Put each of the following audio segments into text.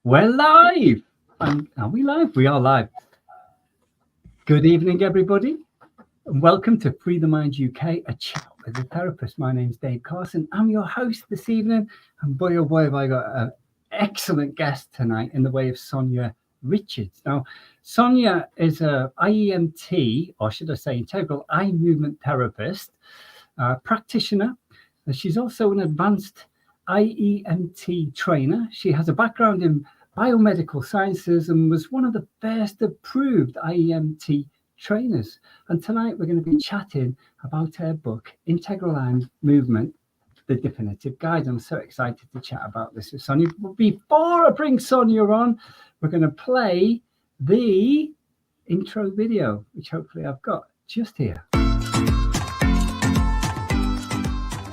We're live. Are we live? We are live. Good evening, everybody. And welcome to Free the Mind UK, a chat with a therapist. My name's Dave Carson. I'm your host this evening. And boy, oh boy, have I got an excellent guest tonight in the way of Sonia Richards. Now, Sonia is a IEMT, or should I say integral eye movement therapist, practitioner. And she's also an advanced IEMT trainer. She has a background in biomedical sciences and was one of the first approved IEMT trainers. And tonight we're going to be chatting about her book, Integral Eye Movement, The Definitive Guide. I'm so excited to chat about this with Sonia. But before I bring Sonia on, we're going to play the intro video, which hopefully I've got just here.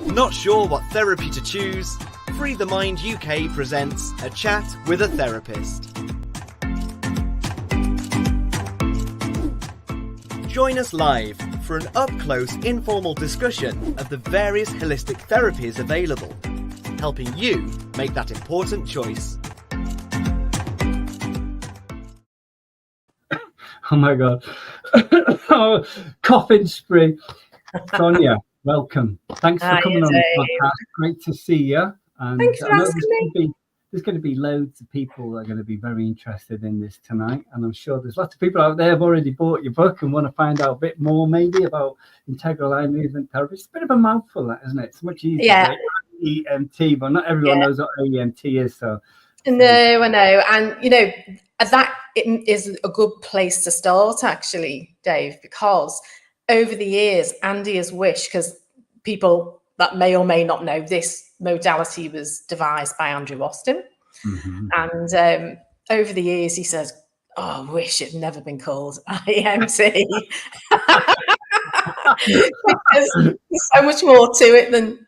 Not sure what therapy to choose? Free the Mind UK presents A Chat with a Therapist. Join us live for an up-close informal discussion of the various holistic therapies available, helping you make that important choice. Oh my God. Oh, coughing spree. Sonia, welcome. Thanks for coming on the podcast. Great to see you. And thanks for asking me. There's going to be loads of people that are going to be very interested in this tonight. And I'm sure there's lots of people out there who have already bought your book and want to find out a bit more maybe about integral eye movement therapy. It's a bit of a mouthful, that, isn't it? It's much easier. Yeah. IEMT, but not everyone knows what IEMT is. So No, I know. And, you know, that is a good place to start, actually, Dave, because over the years, Andy has wished, because people that may or may not know, this modality was devised by Andrew Austin. Mm-hmm. And over the years, he says, oh, I wish it had never been called IEMT. Because there's so much more to it than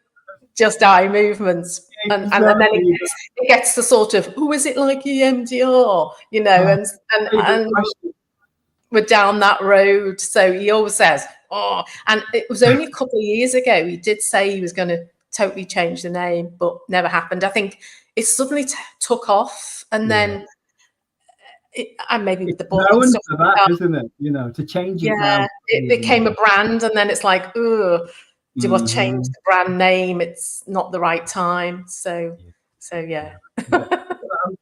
just eye movements. And then it gets to sort of, oh, is it like EMDR? You know, and we're down that road. So he always says, oh, and it was only a couple of years ago, he did say he was going to totally change the name, but never happened. I think it suddenly took off, and then and maybe with the book and stuff for that, isn't it? You know, to change it now. It became a brand, and then it's like, oh, do I change the brand name? It's not the right time. So yeah.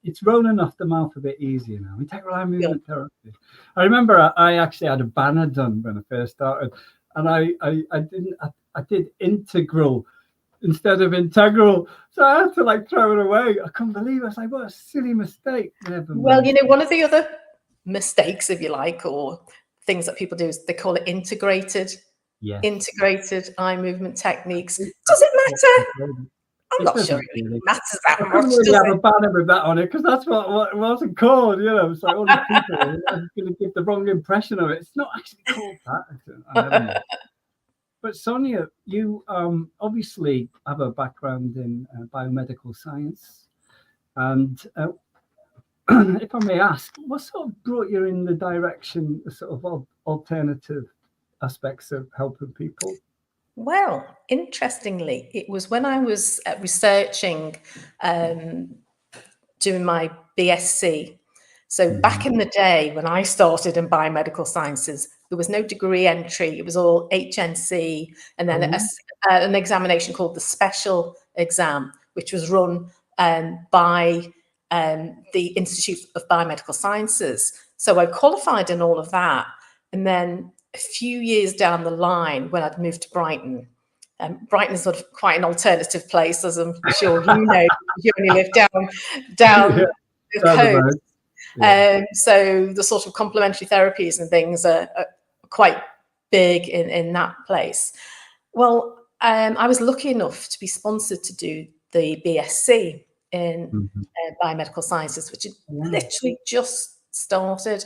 It's rolling off the mouth a bit easier now. Integral eye movement therapy. I remember I actually had a banner done when I first started, and I did integral instead of integral, so I had to like throw it away. I couldn't believe it. I was like, what a silly mistake. Well, you know, one of the other mistakes, if you like, or things that people do is they call it integrated eye movement techniques. Does it matter? I'm not sure it really matters that much. I couldn't really have a banner with that on it, because that's what it wasn't called. You know, it's like all these people are going to give the wrong impression of it. It's not actually called that. But Sonia, you obviously have a background in biomedical science, and if I may ask, what sort of brought you in the direction, the sort of alternative aspects of helping people? Well, interestingly, it was when I was researching, doing my BSc. So back in the day when I started in biomedical sciences, there was no degree entry. It was all HNC, and then an examination called the special exam, which was run by the Institute of Biomedical Sciences. So I qualified in all of that. And then a few years down the line, when I'd moved to Brighton, Brighton is sort of quite an alternative place, as I'm sure you know. You only live down the coast. So the sort of complementary therapies and things are quite big in that place. Well, I was lucky enough to be sponsored to do the BSc in biomedical sciences, which had literally just started.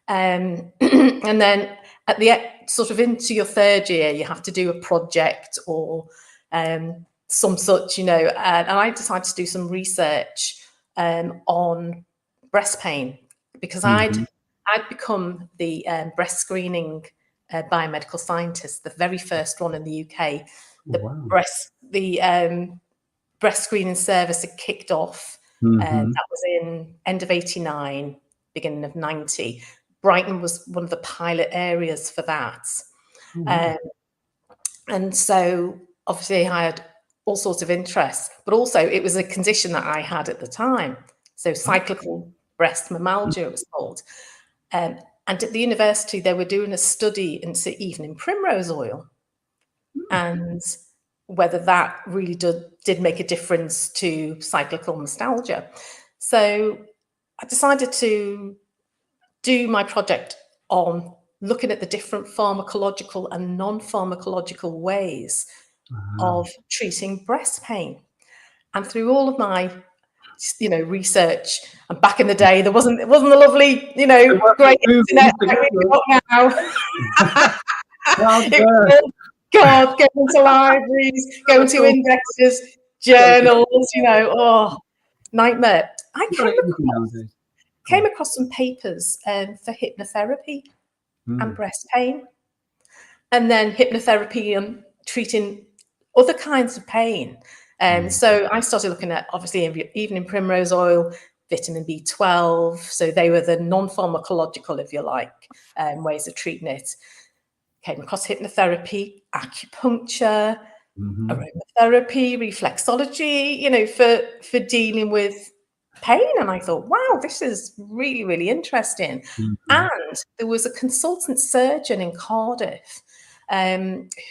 And then at the sort of into your third year, you have to do a project or some such, you know. And I decided to do some research on breast pain, because I'd become the breast screening biomedical scientist, the very first one in the UK. The breast screening service had kicked off That was in end of 89, beginning of 90. Brighton was one of the pilot areas for that. And so obviously I had all sorts of interests, but also it was a condition that I had at the time. So cyclical breast mammalgia, it was called. And at the university, they were doing a study into evening primrose oil and whether that really did make a difference to cyclical nostalgia. So I decided to do my project on looking at the different pharmacological and non-pharmacological ways of treating breast pain. And through all of my research, and back in the day there wasn't the lovely great internet that we've got now. God, going into libraries, going to indexes, journals, nightmare. I came across some papers for hypnotherapy and breast pain, and then hypnotherapy and treating other kinds of pain. So I started looking at, obviously, evening primrose oil, vitamin B12. So they were the non-pharmacological, if you like, ways of treating it. Came across hypnotherapy, acupuncture, aromatherapy, reflexology, for dealing with pain. And I thought, wow, this is really, really interesting. And there was a consultant surgeon in Cardiff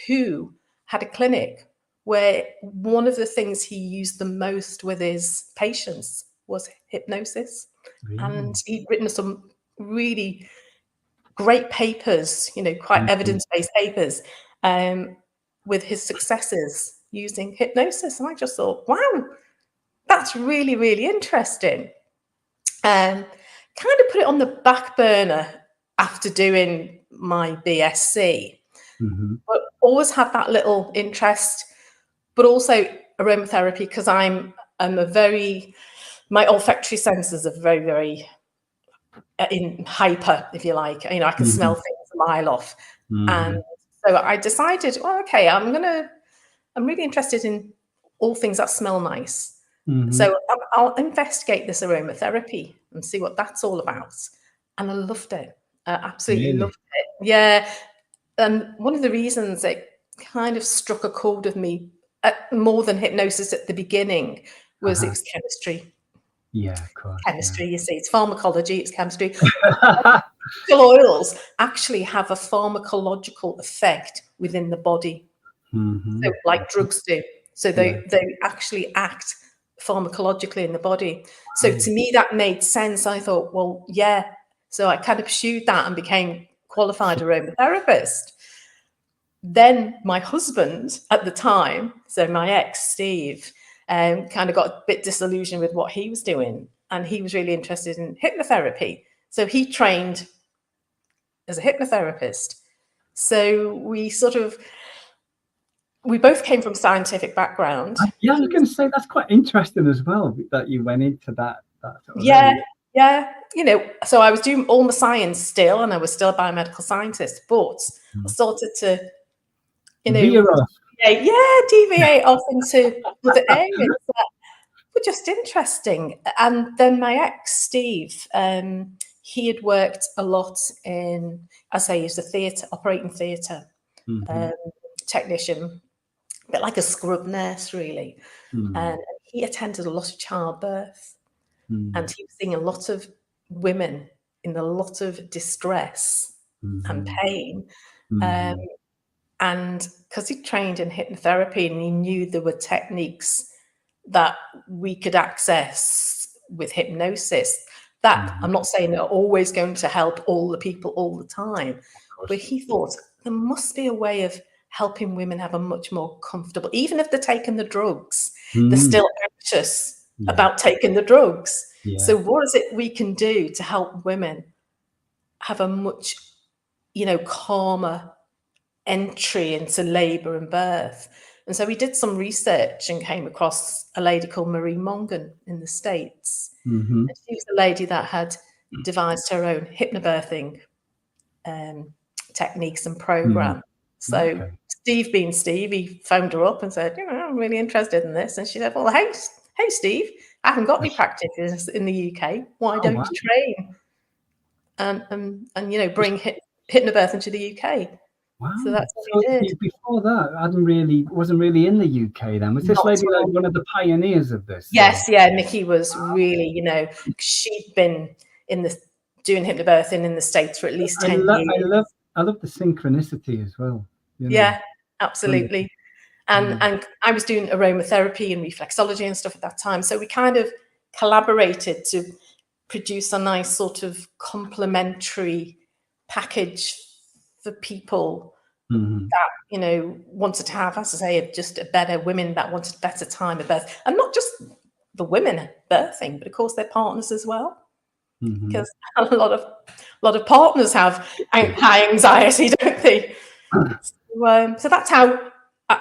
who had a clinic where one of the things he used the most with his patients was hypnosis. And he'd written some really great papers, quite evidence-based papers, with his successes using hypnosis. And I just thought, wow, that's really, really interesting. Kind of put it on the back burner after doing my BSc, but always had that little interest, but also aromatherapy, because I'm my olfactory senses are very, very in hyper, if you like. I can smell things a mile off. And so I decided, well, okay, I'm really interested in all things that smell nice. So I'll investigate this aromatherapy and see what that's all about. And I loved it. I absolutely loved it. Yeah. And one of the reasons it kind of struck a chord with me more than hypnosis at the beginning was it was chemistry. Yeah, of course. Chemistry, you see, it's pharmacology, it's chemistry. Oils actually have a pharmacological effect within the body, so like drugs do. So they actually act pharmacologically in the body. So to me, that made sense. I thought, well, yeah. So I kind of pursued that and became qualified aromatherapist. Then my husband at the time, so my ex, Steve, kind of got a bit disillusioned with what he was doing. And he was really interested in hypnotherapy. So he trained as a hypnotherapist. So we both came from scientific background. Yeah, I was going to say that's quite interesting as well, that you went into that sort of Yeah. So I was doing all the science still, and I was still a biomedical scientist, but I started to, deviate off into other areas that were just interesting. And then my ex, Steve, he had worked a lot in, as I use the operating theatre technician, a bit like a scrub nurse, really. And he attended a lot of childbirth, and he was seeing a lot of women in a lot of distress and pain. And because he trained in hypnotherapy and he knew there were techniques that we could access with hypnosis, that I'm not saying they're always going to help all the people all the time, but he thought there must be a way of helping women have a much more comfortable, even if they're taking the drugs, they're still anxious about taking the drugs. So what is it we can do to help women have a much, calmer entry into labour and birth? And so we did some research and came across a lady called Marie Mongan in the States. And she was a lady that had devised her own hypnobirthing techniques and program. So Steve being Steve, he phoned her up and said, I'm really interested in this. And she said, well, hey, Steve, I haven't got any practices in the UK. Why don't you train and bring hypnobirth into the UK? Wow. So that's what we did. Before that, wasn't really in the UK then. Was this Not lady at all. like one of the pioneers of this? Yes, yeah. Nikki was really, she'd been doing hypnobirthing in the States for at least 10 years. I love the synchronicity as well. Yeah, absolutely. And I was doing aromatherapy and reflexology and stuff at that time. So we kind of collaborated to produce a nice sort of complementary package for people that, wanted to have, as I say, just a better women that wanted better time of birth. And not just the women birthing, but of course their partners as well. Because a lot of partners have high anxiety, don't they? So that's how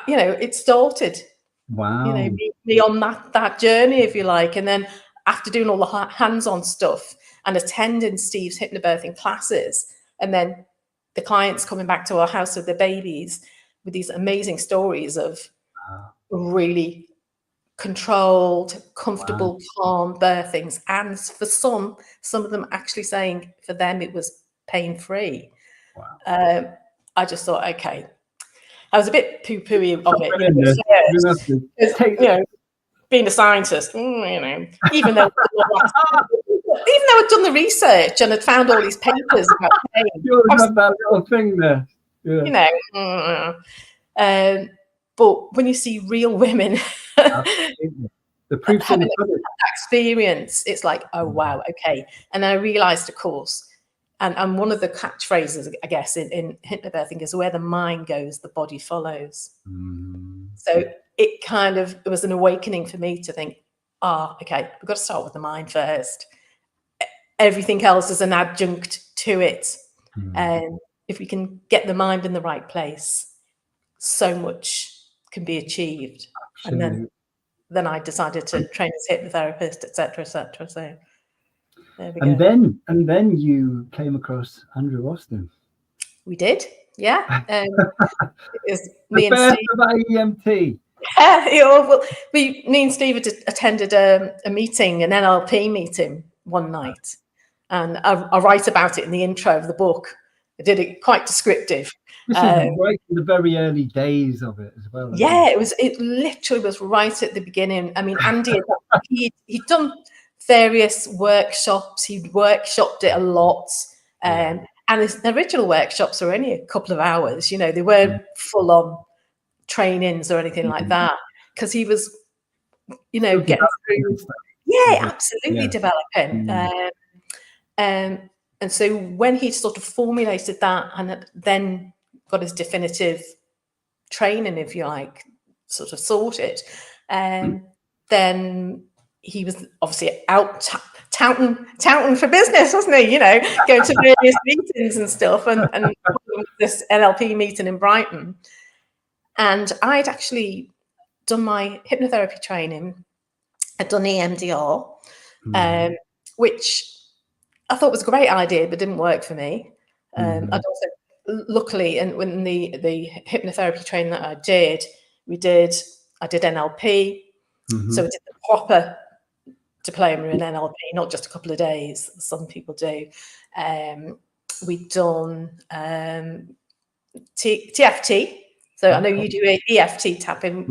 it started. Wow. Me on that journey, if you like. And then after doing all the hands-on stuff and attending Steve's hypnobirthing classes, and then the clients coming back to our house with their babies with these amazing stories of really controlled, comfortable, calm birthings, and for some of them actually saying for them it was pain-free. Wow. I just thought, okay, I was a bit poo-pooey of it. Being a scientist, even though I'd done the research and had found all these papers about pain. You always have that little thing there. Yeah. But when you see real women the proof's in the pudding. That experience, it's like, oh wow, okay. And I realized, of course, and one of the catchphrases, I guess, in hypnobirthing is where the mind goes, the body follows. So it was an awakening for me to think, okay, we've got to start with the mind first. Everything else is an adjunct to it. And if we can get the mind in the right place, so much can be achieved. Absolutely. And then I decided to train as a hypnotherapist, etc., etc. So there we go. And then you came across Andrew Austin. We did, yeah. It was me and Steve. Of IEMT. Well, me and Steve attended a meeting, an NLP meeting one night, and I write about it in the intro of the book. I did it quite descriptive. This is right in the very early days of it as well. Yeah, it literally was right at the beginning. I mean, Andy, he'd done various workshops. He'd workshopped it a lot. And his original workshops were only a couple of hours. They weren't full on trainings or anything like that, because he was, getting through. Yeah, absolutely developing. And so when he sort of formulated that and then got his definitive training, if you like, sort of sorted, then he was obviously out touting for business, wasn't he? Going to various meetings and stuff, and this NLP meeting in Brighton. And I'd actually done my hypnotherapy training. I'd done EMDR, which I thought was a great idea, but didn't work for me. I'd also, luckily, and when the hypnotherapy training that I did NLP. So we did the proper diploma in NLP, not just a couple of days. Some people do. We'd done TFT. So I know you do EFT tapping,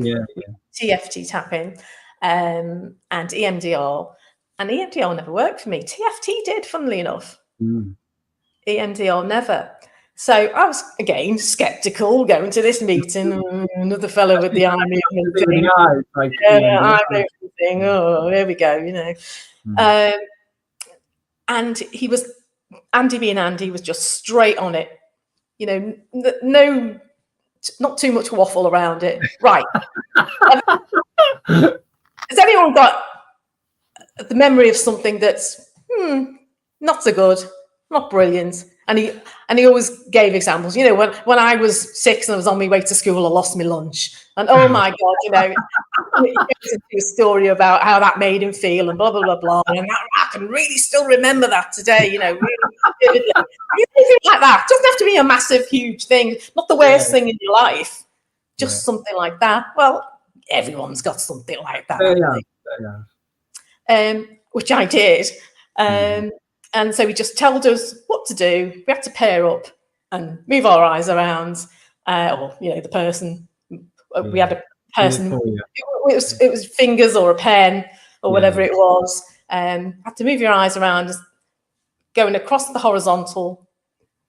TFT tapping, and EMDR. And EMDR never worked for me. TFT did, funnily enough. EMDR never. So I was, again, skeptical going to this meeting. Another fellow with the eye movement thing. Eye movement thing. Oh, here we go, And Andy being Andy was just straight on it. No, not too much waffle around it. Right. Has anyone got the memory of something that's not so good, not brilliant? And he always gave examples. When I was 6 and I was on my way to school, I lost my lunch. And oh my God, he goes into a story about how that made him feel and blah, blah, blah, blah. And I can really still remember that today, really vividly. Anything like that. It doesn't have to be a massive, huge thing. Not the worst thing in your life. Just something like that. Well, everyone's got something like that. which I did. And so he just told us what to do. We had to pair up and move our eyes around, or the person. We had a person. It was fingers or a pen or whatever it was. Had to move your eyes around, going across the horizontal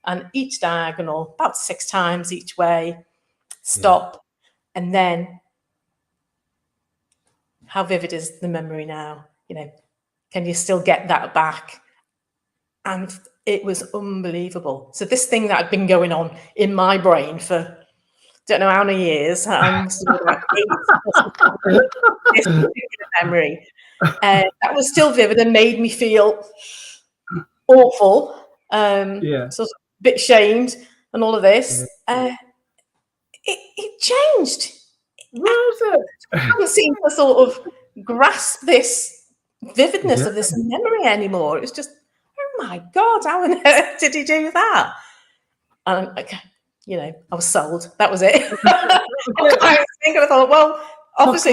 and each diagonal about 6 times each way. Stop, and then how vivid is the memory now? Can you still get that back? And it was unbelievable. So this thing that had been going on in my brain for don't know how many years, this memory that was still vivid and made me feel awful, sort of a bit shamed and all of this. It changed. I haven't seemed to sort of grasp this vividness of this memory anymore. It was just, oh my God, how on earth did he do that? And I was sold. That was it. I thought, well, obviously,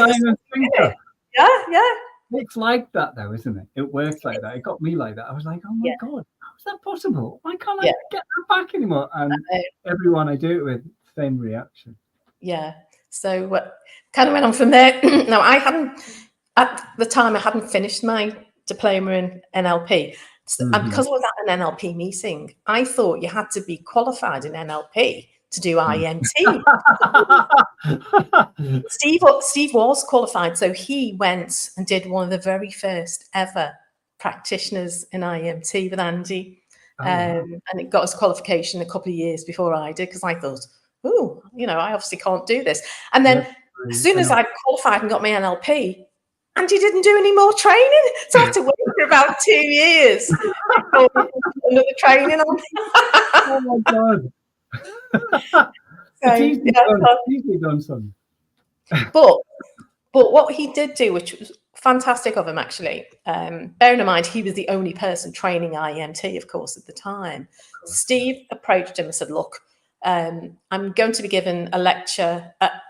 It's like that, though, isn't it? It works like that. It got me like that. I was like, oh my God, how is that possible? Why can't I get that back anymore? And everyone I do it with, same reaction. Yeah. So kind of went on from there. Now, at the time, I hadn't finished my diploma in NLP. And because I was at an NLP meeting, I thought you had to be qualified in NLP to do IEMT. Steve was qualified, so he went and did one of the very first ever practitioners in IEMT with Andy. And it got his qualification a couple of years before I did, because I thought, I obviously can't do this. And then as soon as I qualified and got my NLP, Andy didn't do any more training, so I had to wait for about 2 years before another training on. Oh my God! It's easily done, son. But what he did do, which was fantastic of him, actually, bearing in mind he was the only person training IEMT, of course, at the time. Steve approached him and said, "Look, I'm going to be given a lecture at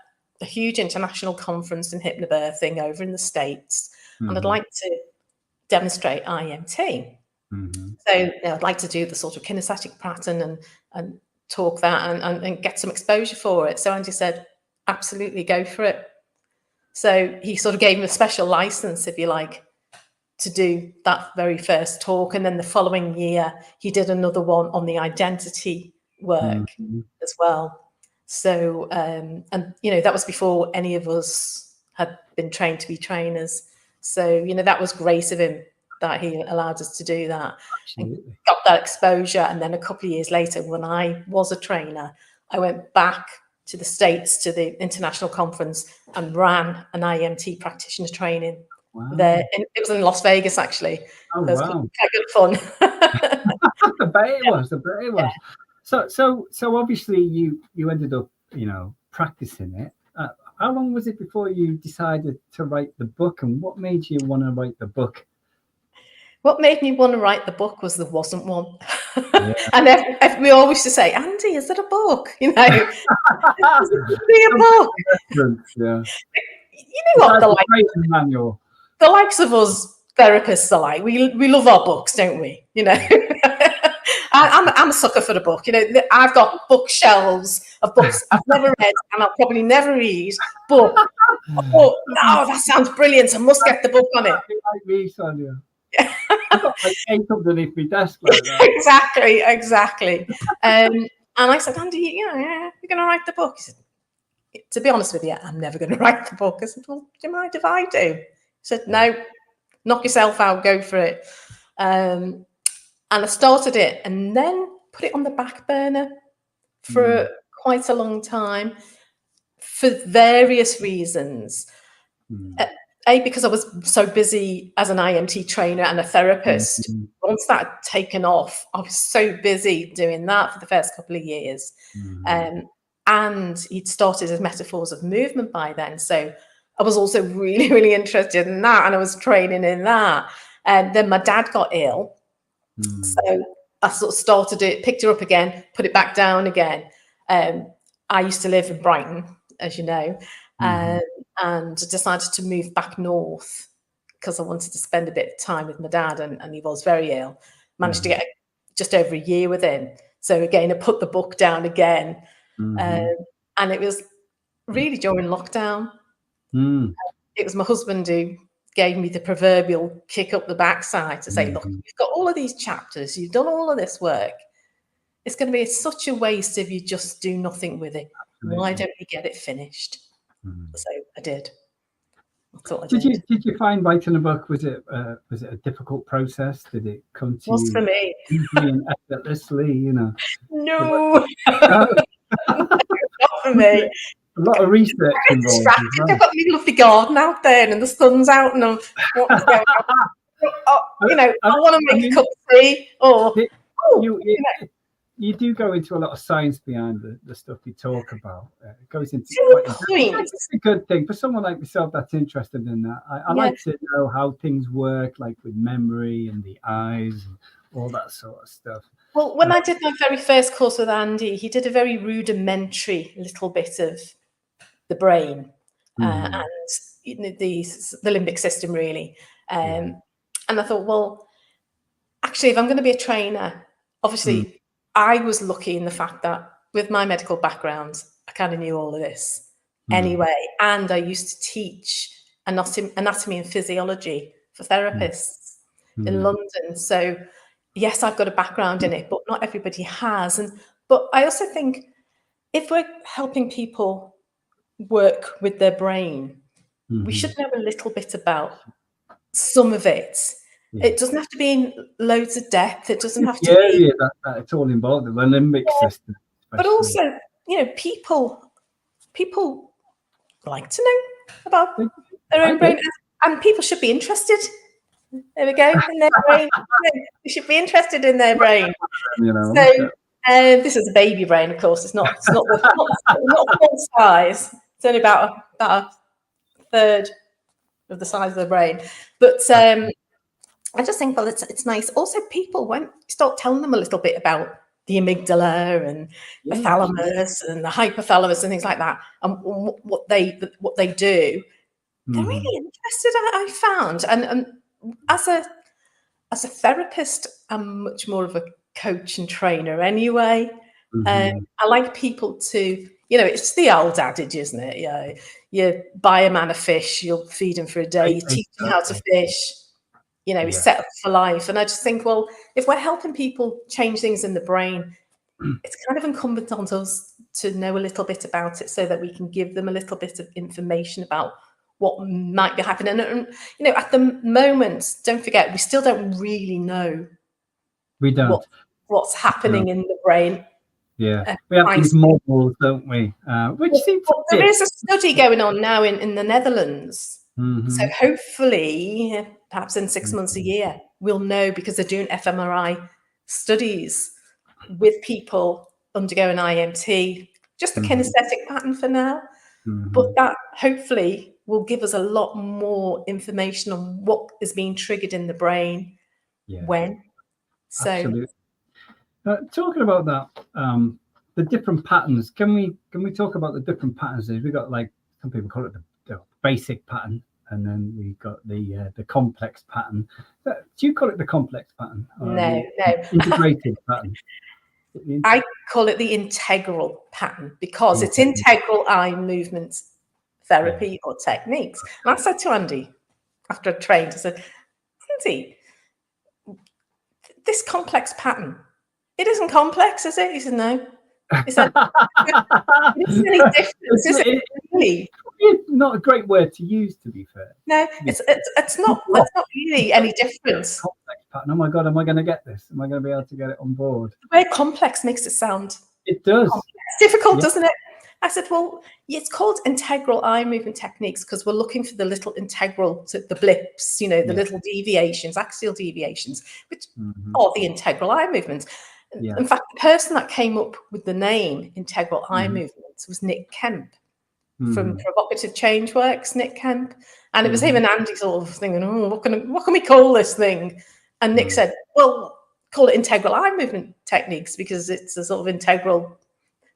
a huge international conference in hypnobirthing over in the States, and I'd like to demonstrate IEMT. So I'd like to do the sort of kinesthetic pattern and talk that and get some exposure for it." So Andy said, absolutely, go for it. So he sort of gave him a special license, if you like, to do that very first talk. And then the following year, he did another one on the identity work as well. So, and, that was before any of us had been trained to be trainers. So, that was great of him that he allowed us to do that. And got that exposure. And then a couple of years later, when I was a trainer, I went back to the States to the international conference and ran an IEMT practitioner training there. And it was in Las Vegas, actually. Oh, so it was quite good fun. I bet it was. So obviously you ended up, practicing it. How long was it before you decided to write the book, and what made you want to write the book? What made me want to write the book was there wasn't one. And we always used to say, Andy, is it a book? Is it be a book? Yeah. You know what the likes of us therapists are like. We love our books, don't we? I'm a sucker for the book. I've got bookshelves of books I've never read and I'll probably never read. But that sounds brilliant. I must get the book on it. Like me, Sonia. I've got like 8 underneath my desk like that. Exactly. And I said, Andy, you're going to write the book? He said, to be honest with you, I'm never going to write the book. I said, well, do you mind if I do? He said, no, knock yourself out, go for it. And I started it and then put it on the back burner for quite a long time for various reasons. Because I was so busy as an IEMT trainer and a therapist. Once that had taken off, I was so busy doing that for the first couple of years. And he'd started his metaphors of movement by then. So I was also really, really interested in that. And I was training in that. And then my dad got ill. So I sort of started it, picked her up again, put it back down again. I used to live in Brighton, as you know. And decided to move back north because I wanted to spend a bit of time with my dad, and he was very ill. Managed to get just over a year with him. So again, I put the book down again, and it was really during lockdown. It was my husband who gave me the proverbial kick up the backside to say, look, you've got all of these chapters, you've done all of this work. It's going to be such a waste if you just do nothing with it. Absolutely. Why don't you get it finished? So I did. That's what I did. Did you find writing a book, was it a difficult process? Did it come to you for me? Easily and effortlessly, you know? No. Not for me. A lot of research involved. I've got my lovely garden out there and the sun's out and what's going on. You know, I want to make a cup of tea or you do go into a lot of science behind the stuff you talk about. It goes into it's a good thing for someone like myself that's interested in that. I like to know how things work, like with memory and the eyes and all that sort of stuff. Well, when I did my very first course with Andy, he did a very rudimentary little bit of the brain and the limbic system, really. And I thought, well, actually, if I'm going to be a trainer, obviously, I was lucky in the fact that with my medical background, I kind of knew all of this anyway. And I used to teach anatomy and physiology for therapists in London. So yes, I've got a background in it, but not everybody has. But I also think if we're helping people work with their brain, we should know a little bit about some of it. It doesn't have to be in loads of depth. It doesn't have to be. That it's all involved in the limbic system. Especially. But also, you know, people like to know about their own brain, and people should be interested. There we go, in their brain. They should be interested in their brain. You know. So this is a baby brain, of course. It's not full size. It's only about a third of the size of the brain. But I just think, well, it's nice. Also, people, when you start telling them a little bit about the amygdala and the thalamus and the hypothalamus and things like that, and what they do, they're really interested. I found, and as a therapist, I'm much more of a coach and trainer anyway. I like people to, you know, it's the old adage, isn't it? Yeah, you buy a man a fish, you'll feed him for a day, you teach him how to fish. You know, he's set up for life. And I just think, well, if we're helping people change things in the brain, it's kind of incumbent on us to know a little bit about it so that we can give them a little bit of information about what might be happening. And you know, at the moment, don't forget, we still don't really know what's happening in the brain. Yeah, we have these models, don't we? Which seems there is a study going on now in the Netherlands. So hopefully, perhaps in 6 months, a year, we'll know, because they're doing fMRI studies with people undergoing IEMT, just the kinesthetic pattern for now. But that hopefully will give us a lot more information on what is being triggered in the brain when. So, absolutely. Talking about that, the different patterns. Can we talk about the different patterns? We've got, like, some people call it the basic pattern, and then we've got the complex pattern. Do you call it the complex pattern? No. Integrated pattern. I call it the integral pattern because it's integral eye movement therapy or techniques. And I said to Andy after I trained, I said, Andy, this complex pattern, it isn't complex, is it? He said, no. He said, it isn't any difference, is it? Really? It's not a great word to use, to be fair. No, it's not really any difference. Complex pattern. Oh my God, am I going to get this? Am I going to be able to get it on board? The word complex makes it sound. It does. Complex. Difficult, doesn't it? I said, well, it's called integral eye movement techniques because we're looking for the little integral, the blips, you know, the little deviations, axial deviations, which are the integral eye movements. In fact, the person that came up with the name integral eye movements was Nick Kemp from Provocative Change Works, Nick Kemp. And it was him and Andy sort of thinking, oh, what can we call this thing? And Nick said, well, call it integral eye movement techniques because it's a sort of integral.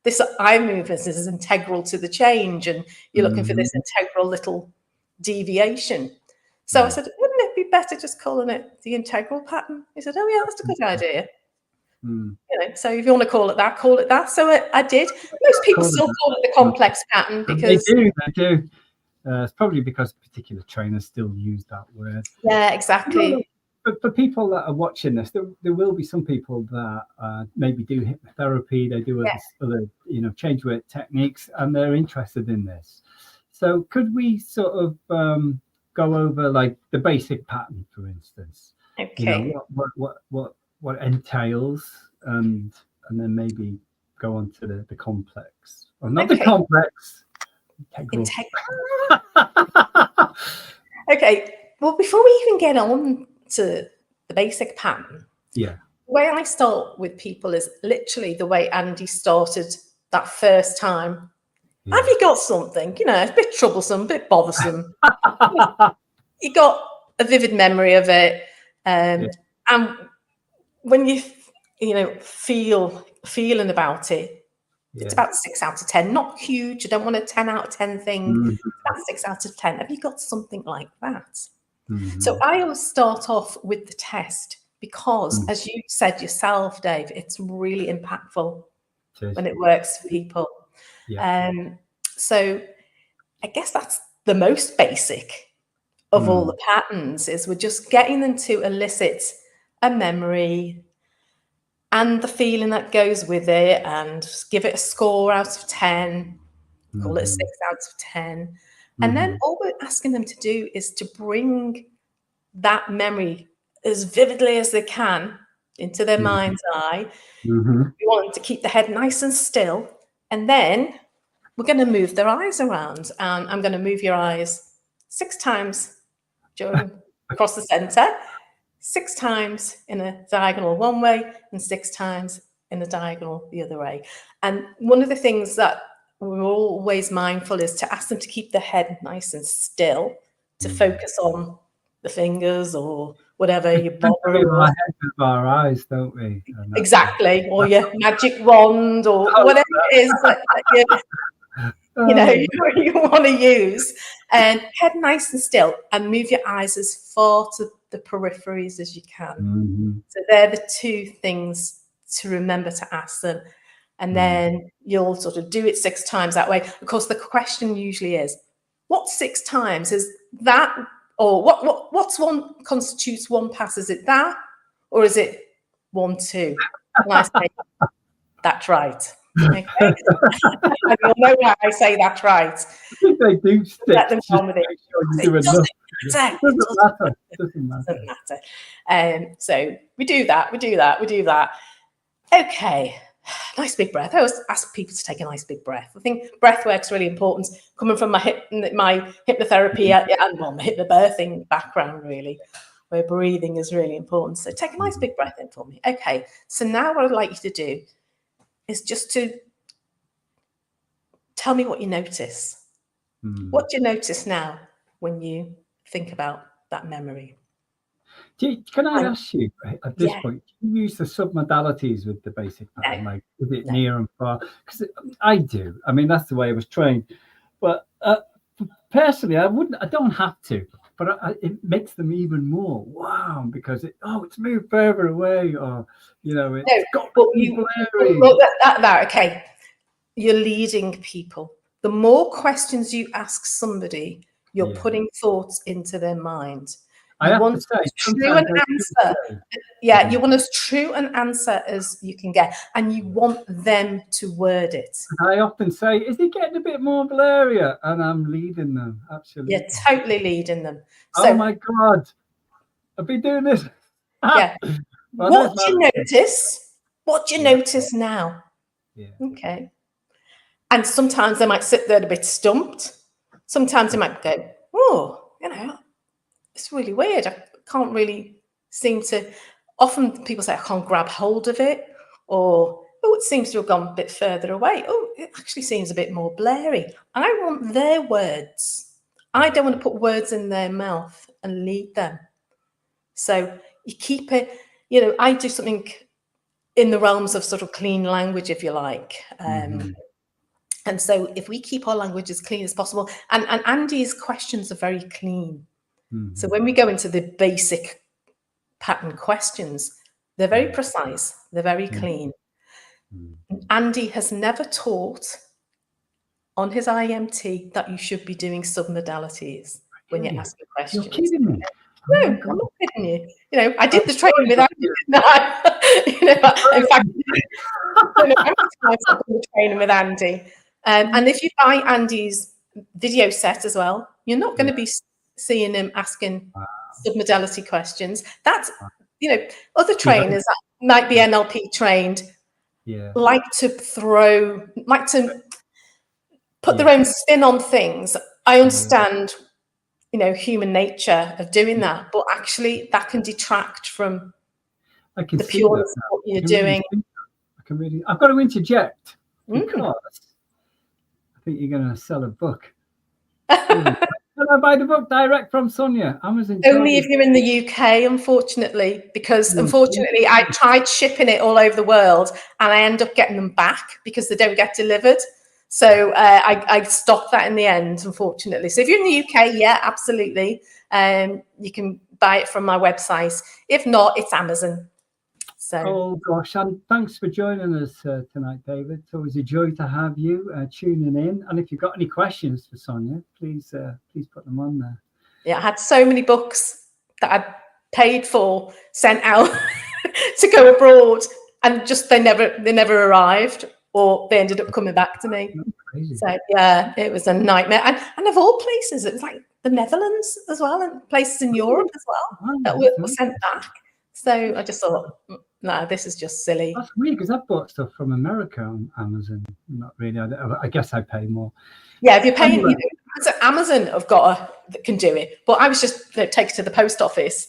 This eye movement is integral to the change, and you're looking for this integral little deviation. So I said, wouldn't better just calling it the integral pattern? He said, oh yeah, that's a good idea. Mm. You know, so if you want to call it that, call it that. So I did. Most people still call it the complex pattern because they do. It's probably because particular trainers still use that word. Yeah, exactly. But for people that are watching this, there will be some people that maybe do hypnotherapy, they do other change work techniques, and they're interested in this. So could we sort of go over like the basic pattern, for instance? Okay. What entails, and then maybe go on to the complex, or not the complex. Integral. Okay. Well, before we even get on to the basic pattern, the way I start with people is literally the way Andy started that first time. Have you got something? You know, it's a bit troublesome, a bit bothersome. You got a vivid memory of it, and when you feeling about it, it's about 6 out of 10. Not huge. I don't want a 10 out of 10 thing. It's about 6 out of 10. Have you got something like that? So I always start off with the test because, as you said yourself, Dave, it's really impactful when it works for people. So I guess that's the most basic of all the patterns, is we're just getting them to elicit a memory and the feeling that goes with it, and give it a score out of 10, call it a 6 out of 10. And then all we're asking them to do is to bring that memory as vividly as they can into their mind's eye. We want them to keep the head nice and still. And then we're going to move their eyes around. And I'm going to move your eyes 6 times across the center, 6 times in a diagonal one way, and 6 times in a diagonal the other way. And one of the things that we're always mindful is to ask them to keep the head nice and still, to focus on the fingers or whatever you bother with our eyes, don't we? Exactly, or your magic wand, or whatever it is that you want to use. And head nice and still, and move your eyes as far to the peripheries as you can. So they're the 2 things to remember to ask them. And then you'll sort of do it 6 times that way. Of course, the question usually is, what 6 times is that? Or what's one constitutes one pass? Is it that, or is it 1, 2? And I say, that's right. Okay. And you'll know why I say that's right. They do stick. Let them come with it. It doesn't matter. So we do that. Okay. Nice big breath. I always ask people to take a nice big breath. I think breath work's really important, coming from my hypnotherapy and my hypnobirthing background, really, where breathing is really important. So take a nice big breath in for me. Okay, so now what I'd like you to do is just to tell me what you notice. What do you notice now when you think about that memory? Can I ask you at this point, do you use the submodalities with the basic pattern? Like, is it near and far? Because I do. I mean, that's the way I was trained. But personally, I don't have to. But it makes them even more wow, because it's moved further away, or it's got to be blurry. Okay, you're leading people. The more questions you ask somebody, you're putting thoughts into their mind. You want as true an answer. You want as true an answer as you can get, and you want them to word it. I often say, "Is it getting a bit more blurrier?" And I'm leading them. Absolutely, you're totally leading them. So, oh my God, I've been doing this. What do you notice? What do you notice now? Okay. And sometimes they might sit there a bit stumped. Sometimes they might go, "Oh, it's really weird. I can't really seem to." Often people say, "I can't grab hold of it," or "Oh, it seems to have gone a bit further away. Oh, it actually seems a bit more blurry." And I want their words. I don't want to put words in their mouth and lead them. So you keep it, I do something in the realms of sort of clean language, if you like. And so if we keep our language as clean as possible, and Andy's questions are very clean. So when we go into the basic pattern questions, they're very precise, they're very clean. Andy has never taught on his IEMT that you should be doing submodalities when you're asking questions. You're kidding me. No, I'm not kidding you. You know, I did the training with Andy, didn't I? You know, in fact, I don't know how many times I've done the training with Andy. And if you buy Andy's video set as well, you're not going to be seeing him asking submodality questions. That's, you know, other trainers that might be NLP trained like to put their own spin on things. I understand, you know, human nature of doing that, but actually that can detract from the pureness of what you're doing. I've got to interject because I think you're going to sell a book. Can I buy the book direct from Sonia? Amazon. Only if you're in the UK, unfortunately, because unfortunately I tried shipping it all over the world and I end up getting them back because they don't get delivered. So I stopped that in the end, unfortunately. So if you're in the UK, yeah, absolutely. You can buy it from my website. If not, it's Amazon. So. Oh gosh, and thanks for joining us tonight, David. It's always a joy to have you tuning in. And if you've got any questions for Sonia, please put them on there. Yeah, I had so many books that I paid for sent out to go abroad, and just they never arrived, or they ended up coming back to me. Crazy. So yeah, it was a nightmare. And of all places, it was like the Netherlands as well, and places in Europe as well that were sent back. So I just thought, no, this is just silly. That's weird because I've bought stuff from America on Amazon. Not really. I guess I pay more. Yeah, if you're paying, anyway. So Amazon have got that can do it. But I was just take it to the post office,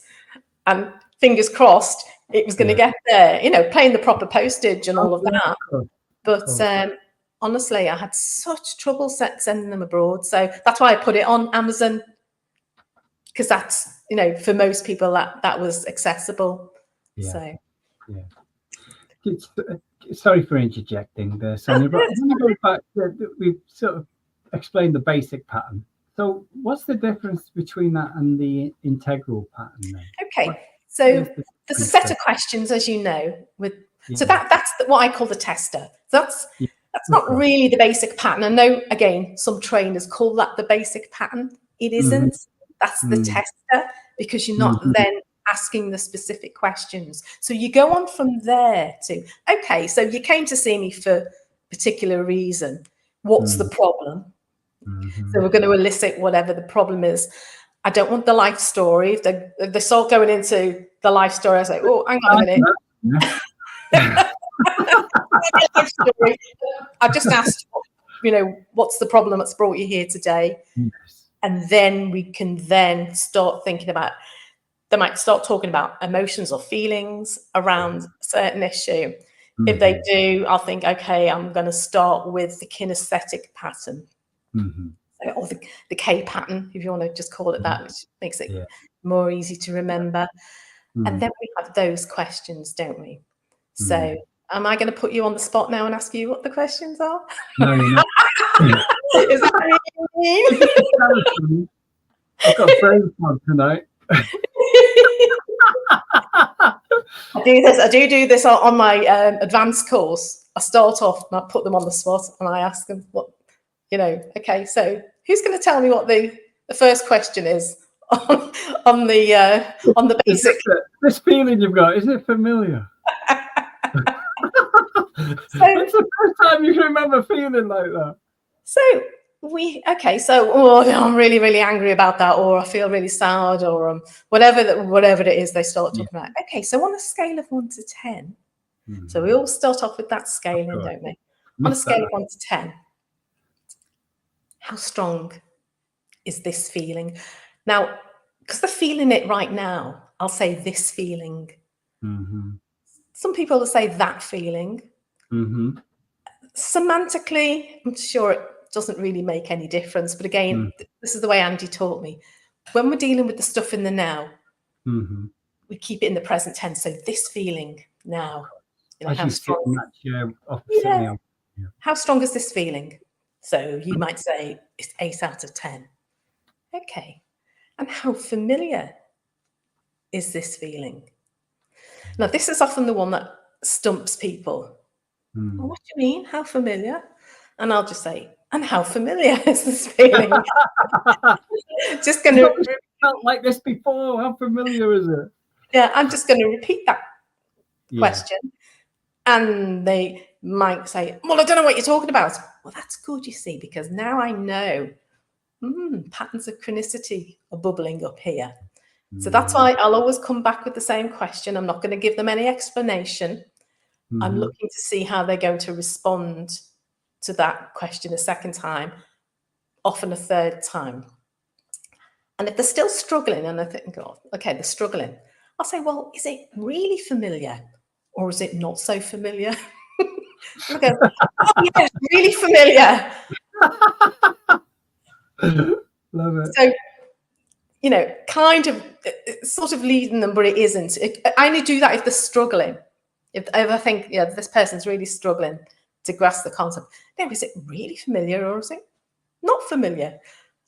and fingers crossed it was going to get there. You know, paying the proper postage and all of that. But honestly, I had such trouble sending them abroad. So that's why I put it on Amazon, because that's, you know, for most people that was accessible. Yeah. So. Yeah. Sorry for interjecting there, Sonia, but we've sort of explained the basic pattern. So what's the difference between that and the integral pattern then? Okay, so there's a set of questions, as you know, so that's what I call the tester. That's not really the basic pattern. I know, again, some trainers call that the basic pattern. It isn't. That's the tester, because you're not then asking the specific questions. So you go on from there to, okay, so you came to see me for a particular reason. What's the problem? So we're going to elicit whatever the problem is. I don't want the life story. If they start going into the life story, I say, oh, hang on a minute. Life story. I just asked, you know, what's the problem that's brought you here today? And then we can then start thinking about, they might start talking about emotions or feelings around a certain issue. If they do, I'll think, okay, I'm going to start with the kinesthetic pattern, or the K pattern, if you want to just call it that, which makes it more easy to remember. And then we have those questions, don't we? So am I going to put you on the spot now and ask you what the questions are? No, you're not. Is that what you mean? I've got brain fog tonight. I do this on my advanced course. I start off and I put them on the spot and I ask them what, you know, okay, so who's going to tell me what the first question is on the basic? This feeling you've got, isn't it familiar? It's the first time you can remember feeling like that. So I'm really, really angry about that, or I feel really sad, or whatever it is they start talking about. Okay, so on a scale of 1 to 10, so we all start off with that scaling, don't we? On a scale of 1 to 10, how strong is this feeling? Now, because they're feeling it right now, I'll say this feeling. Some people will say that feeling. Semantically, I'm sure it doesn't really make any difference. But again, this is the way Andy taught me. When we're dealing with the stuff in the now, we keep it in the present tense. So this feeling now, you know, how strong? How strong is this feeling? So you might say it's 8 out of 10. Okay. And how familiar is this feeling? Now, this is often the one that stumps people. Well, what do you mean? How familiar? And I'll just say, and how familiar is this feeling? Just going to felt like this before. How familiar is it? Yeah, I'm just going to repeat that question. And they might say, well, I don't know what you're talking about. Well, that's good, you see, because now I know patterns of chronicity are bubbling up here. So that's why I'll always come back with the same question. I'm not going to give them any explanation. I'm looking to see how they're going to respond to that question a second time, often a third time. And if they're still struggling and I think, oh, okay, they're struggling, I'll say, well, is it really familiar or is it not so familiar? And I go, oh, yeah, it's really familiar. Love it. So, you know, kind of sort of leading them, but it isn't. I only do that if they're struggling. If I think, yeah, this person's really struggling to grasp the concept. Now, is it really familiar or is it not familiar?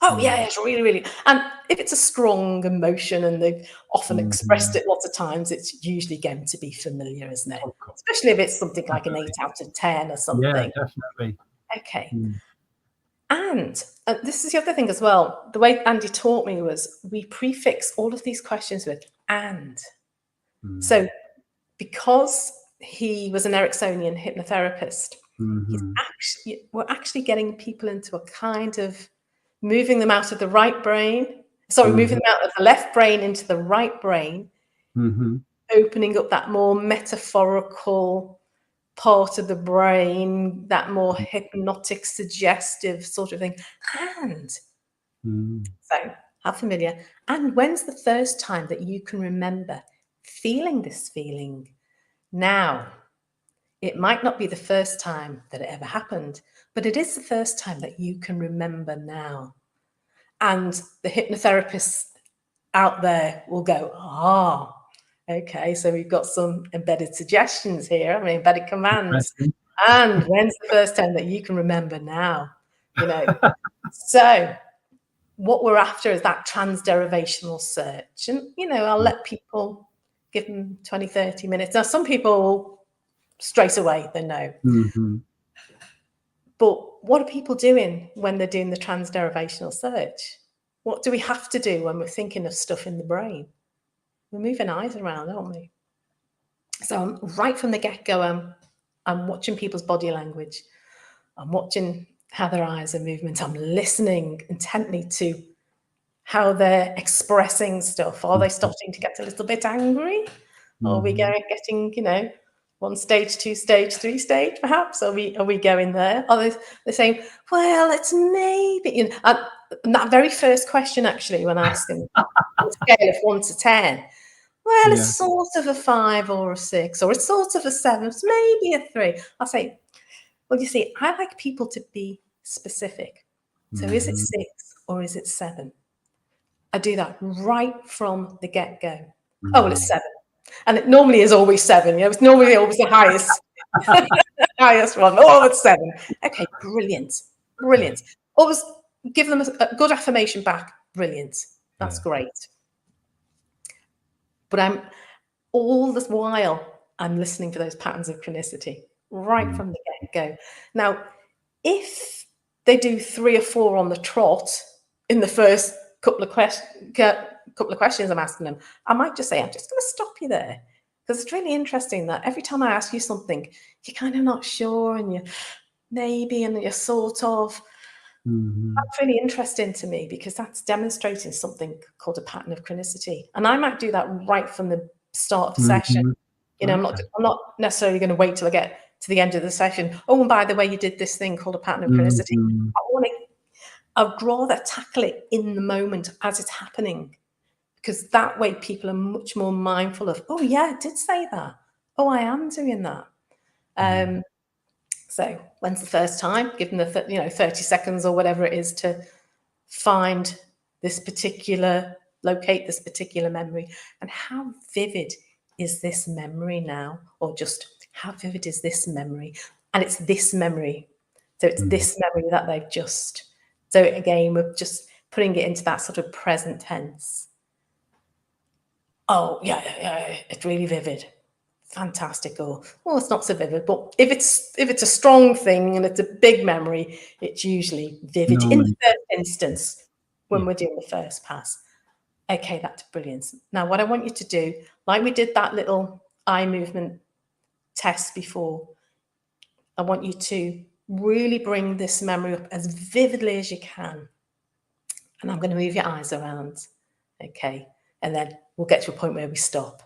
Oh, yeah, it's really, really. And if it's a strong emotion and they've often expressed it lots of times, it's usually going to be familiar, isn't it? Especially if it's something like an 8 out of 10 or something. Yeah, definitely. Okay. And this is the other thing as well. The way Andy taught me was we prefix all of these questions with and. So because he was an Ericksonian hypnotherapist, we're actually getting people into a kind of moving them out of the right brain, moving them out of the left brain into the right brain, opening up that more metaphorical part of the brain, that more hypnotic, suggestive sort of thing. And so, how familiar? And when's the first time that you can remember feeling this feeling? Now, it might not be the first time that it ever happened, but it is the first time that you can remember now. And the hypnotherapists out there will go, okay, so we've got some embedded suggestions here, embedded commands. And when's the first time that you can remember now? You know, so what we're after is that transderivational search. And, you know, I'll let people give them 20, 30 minutes. Now, some people straight away, they know. But what are people doing when they're doing the transderivational search? What do we have to do when we're thinking of stuff in the brain? We're moving eyes around, aren't we? So right from the get-go, I'm watching people's body language. I'm watching how their eyes are moving. I'm listening intently to how they're expressing stuff. Are they starting to get a little bit angry? Are we getting, you know, 1 stage, 2 stage, 3 stage, perhaps? Are we going there? Are they saying, well, it's maybe, you know, and that very first question, actually, when I ask them on a scale of 1 to 10, well, it's sort of a 5 or a 6, or it's sort of a 7, it's maybe a 3. I'll say, well, you see, I like people to be specific. So is it 6 or is it 7? I do that right from the get-go. Oh, well, it's 7. And it normally is always 7. You know, it's normally always the highest, highest one. Oh, it's 7. Okay, brilliant, brilliant. Always give them a good affirmation back. Brilliant. That's great. But all this while, I'm listening for those patterns of chronicity right from the get-go. Now, if they do 3 or 4 on the trot in the first couple of questions I'm asking them, I might just say, I'm just going to stop you there, because it's really interesting that every time I ask you something, you're kind of not sure and you're maybe and you're sort of. That's really interesting to me, because that's demonstrating something called a pattern of chronicity. And I might do that right from the start of the session. You know, I'm not necessarily going to wait till I get to the end of the session. Oh, and by the way, you did this thing called a pattern of chronicity. I'd rather tackle it in the moment as it's happening, because that way people are much more mindful of, oh yeah, I did say that. Oh, I am doing that. So when's the first time? Give them the 30 seconds or whatever it is to find this particular, locate this particular memory. And how vivid is this memory now? Or just how vivid is this memory? And it's this memory. So it's this memory that they've just. So again, we're just putting it into that sort of present tense. Oh, yeah, it's really vivid. Fantastic. Or, well, it's not so vivid, but if it's a strong thing and it's a big memory, it's usually vivid in the first instance when we're doing the first pass. Okay, that's brilliant. Now, what I want you to do, like we did that little eye movement test before, I want you to really bring this memory up as vividly as you can. And I'm going to move your eyes around. Okay. And then we'll get to a point where we stop.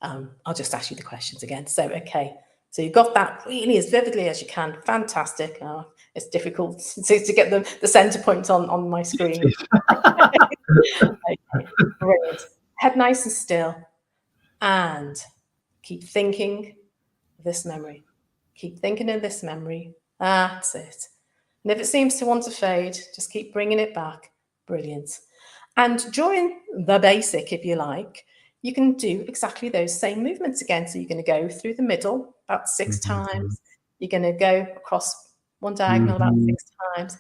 I'll just ask you the questions again. So, okay. So you've got that really as vividly as you can. Fantastic. It's difficult to get the center point on my screen. Okay. Brilliant. Head nice and still. And keep thinking of this memory. Keep thinking of this memory. That's it. And if it seems to want to fade, just keep bringing it back. Brilliant. And during the basic, if you like, you can do exactly those same movements again. So you're going to go through the middle about 6 times. You're going to go across one diagonal about 6 times.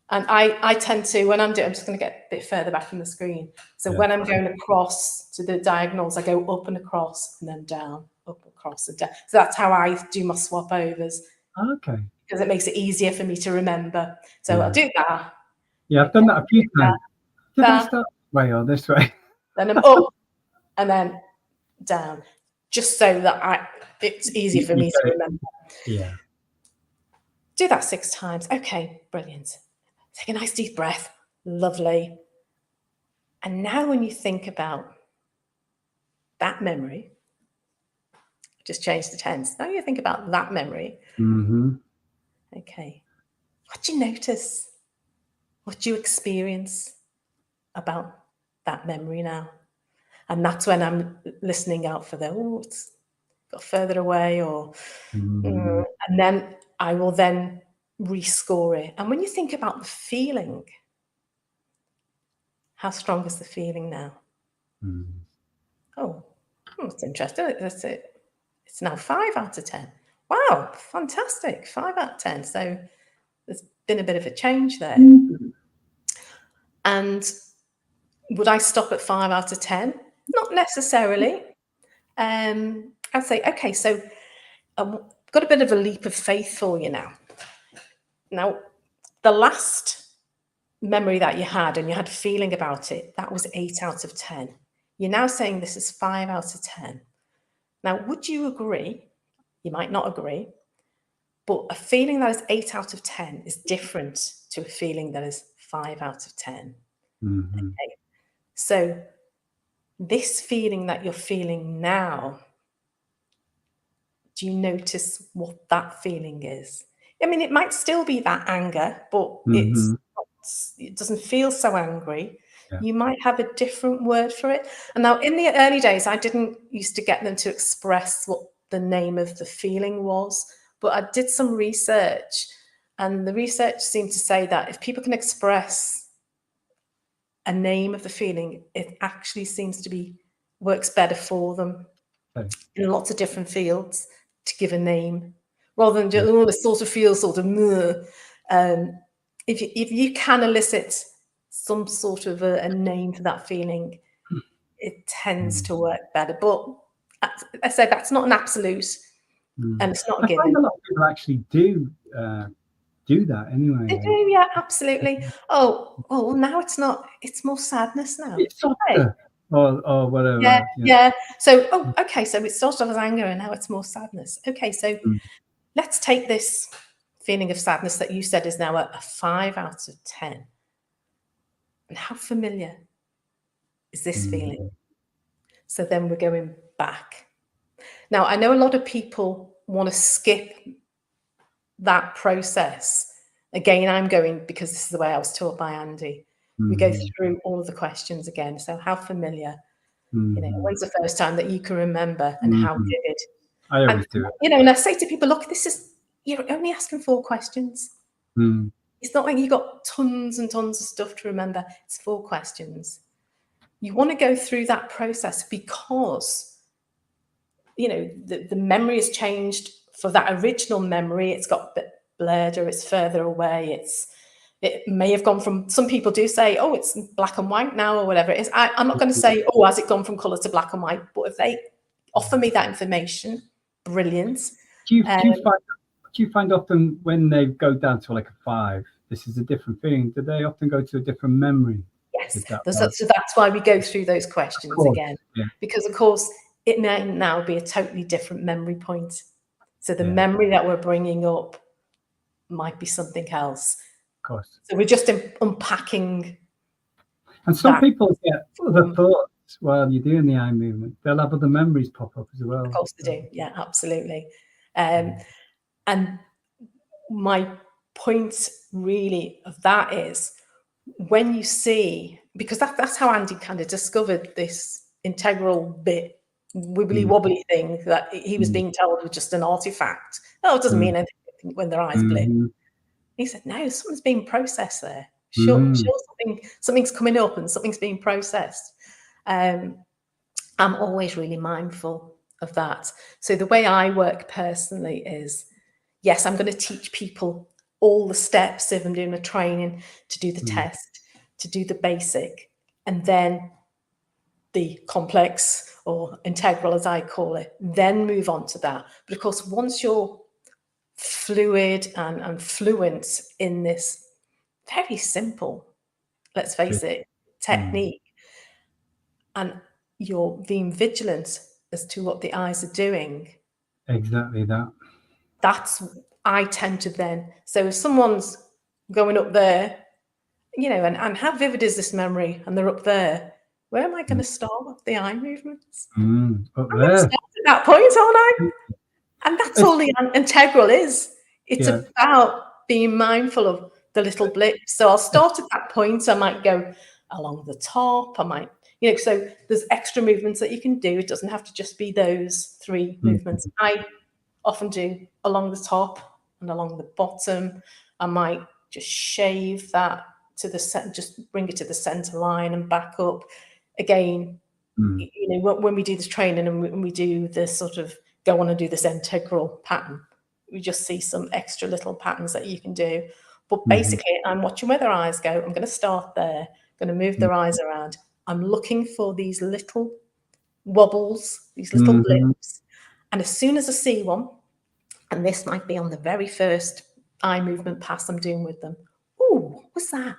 And I tend to, when I'm just going to get a bit further back from the screen. So when I'm going across to the diagonals, I go up and across and then down, up, across and down. So that's how I do my swap overs. Okay. Because it makes it easier for me to remember. So I'll do that. Yeah, I've done that a few times. Did I start this way or this way? Then I'm up and then down, just so that it's easy for me to remember. Yeah. Do that 6 times. Okay, brilliant. Take a nice deep breath. Lovely. And now when you think about that memory, just change the tense. Now you think about that memory. Okay. What do you notice? What do you experience about that memory now? And that's when I'm listening out for it's got further away or, and then I will then rescore it. And when you think about the feeling, how strong is the feeling now? Oh, that's interesting. That's it. It's now 5 out of 10. Wow, fantastic. 5 out of 10. So there's been a bit of a change there. And would I stop at 5 out of 10? Not necessarily. I'd say, okay, so I've got a bit of a leap of faith for you now. Now, the last memory that you had and you had a feeling about it, that was 8 out of 10. You're now saying this is 5 out of 10. Now, would you agree? You might not agree, but a feeling that is 8 out of 10 is different to a feeling that is 5 out of 10. Okay. So this feeling that you're feeling now, do you notice what that feeling is? I mean, it might still be that anger, but it doesn't feel so angry. Yeah. You might have a different word for it. And now in the early days, I didn't used to get them to express what the name of the feeling was, but I did some research, and the research seemed to say that if people can express a name of the feeling, it actually seems to works better for them in lots of different fields to give a name, rather than just, it sort of feels sort of, if you can elicit some sort of a name for that feeling, it tends to work better. But I say that's not an absolute, and it's not a given. I find a lot of people actually do that anyway. They do, yeah, absolutely. Oh, now it's not. It's more sadness now. It's softer, or whatever. Yeah. So, okay. So it started off as anger, and now it's more sadness. Okay, so let's take this feeling of sadness that you said is now a 5 out of 10. And how familiar is this feeling? So then we're going back. Now, I know a lot of people want to skip that process. Again, I'm going, because this is the way I was taught by Andy. We go through all of the questions again. So how familiar, when's the first time that you can remember, and how vivid? I always do it. And I say to people, look, you're only asking 4 questions. It's not like you've got tons and tons of stuff to remember. It's 4 questions. You want to go through that process because, the memory has changed for that original memory. It's got a bit blurred, or it's further away. It may have gone from, some people do say, oh, it's black and white now, or whatever it is. I'm not going to say, oh, has it gone from colour to black and white? But if they offer me that information, brilliant. Do you find often when they go down to like a 5, this is a different feeling? Do they often go to a different memory? Yes, so that's why we go through those questions again, because of course it may now be a totally different memory point. So the memory that we're bringing up might be something else. Of course. So we're just unpacking. And some people get other thoughts while you're doing the eye movement. They'll have other memories pop up as well. Of course they do. Yeah, absolutely. And my point really of that is, when you see, because that's how Andy kind of discovered this integral bit, wibbly wobbly thing that he was being told was just an artifact. Oh, it doesn't mean anything when their eyes blip. He said, no, something's being processed there. Sure, something's coming up and something's being processed. I'm always really mindful of that. So the way I work personally is, yes, I'm going to teach people all the steps if I'm doing a training, to do the test, to do the basic, and then the complex or integral, as I call it, then move on to that. But of course, once you're fluid and fluent in this very simple, let's face it, technique, and you're being vigilant as to what the eyes are doing. Exactly that. That's, I tend to then, so if someone's going up there, you know, and how vivid is this memory, and they're up there, where am I going to start the eye movements? Up there. Start at that point, aren't I? And that's all the integral is. It's about being mindful of the little blips. So I'll start at that point. I might go along the top. I might, you know, so there's extra movements that you can do. It doesn't have to just be those 3 movements. I often do along the top and along the bottom. I might just shave that to the center, just bring it to the center line and back up. Again, you know, when we do this training and we do this sort of go on and do this integral pattern, we just see some extra little patterns that you can do. But basically, I'm watching where their eyes go. I'm going to start there, going to move their eyes around. I'm looking for these little wobbles, these little blips. And as soon as I see one, and this might be on the very first eye movement pass I'm doing with them. Ooh, what was that?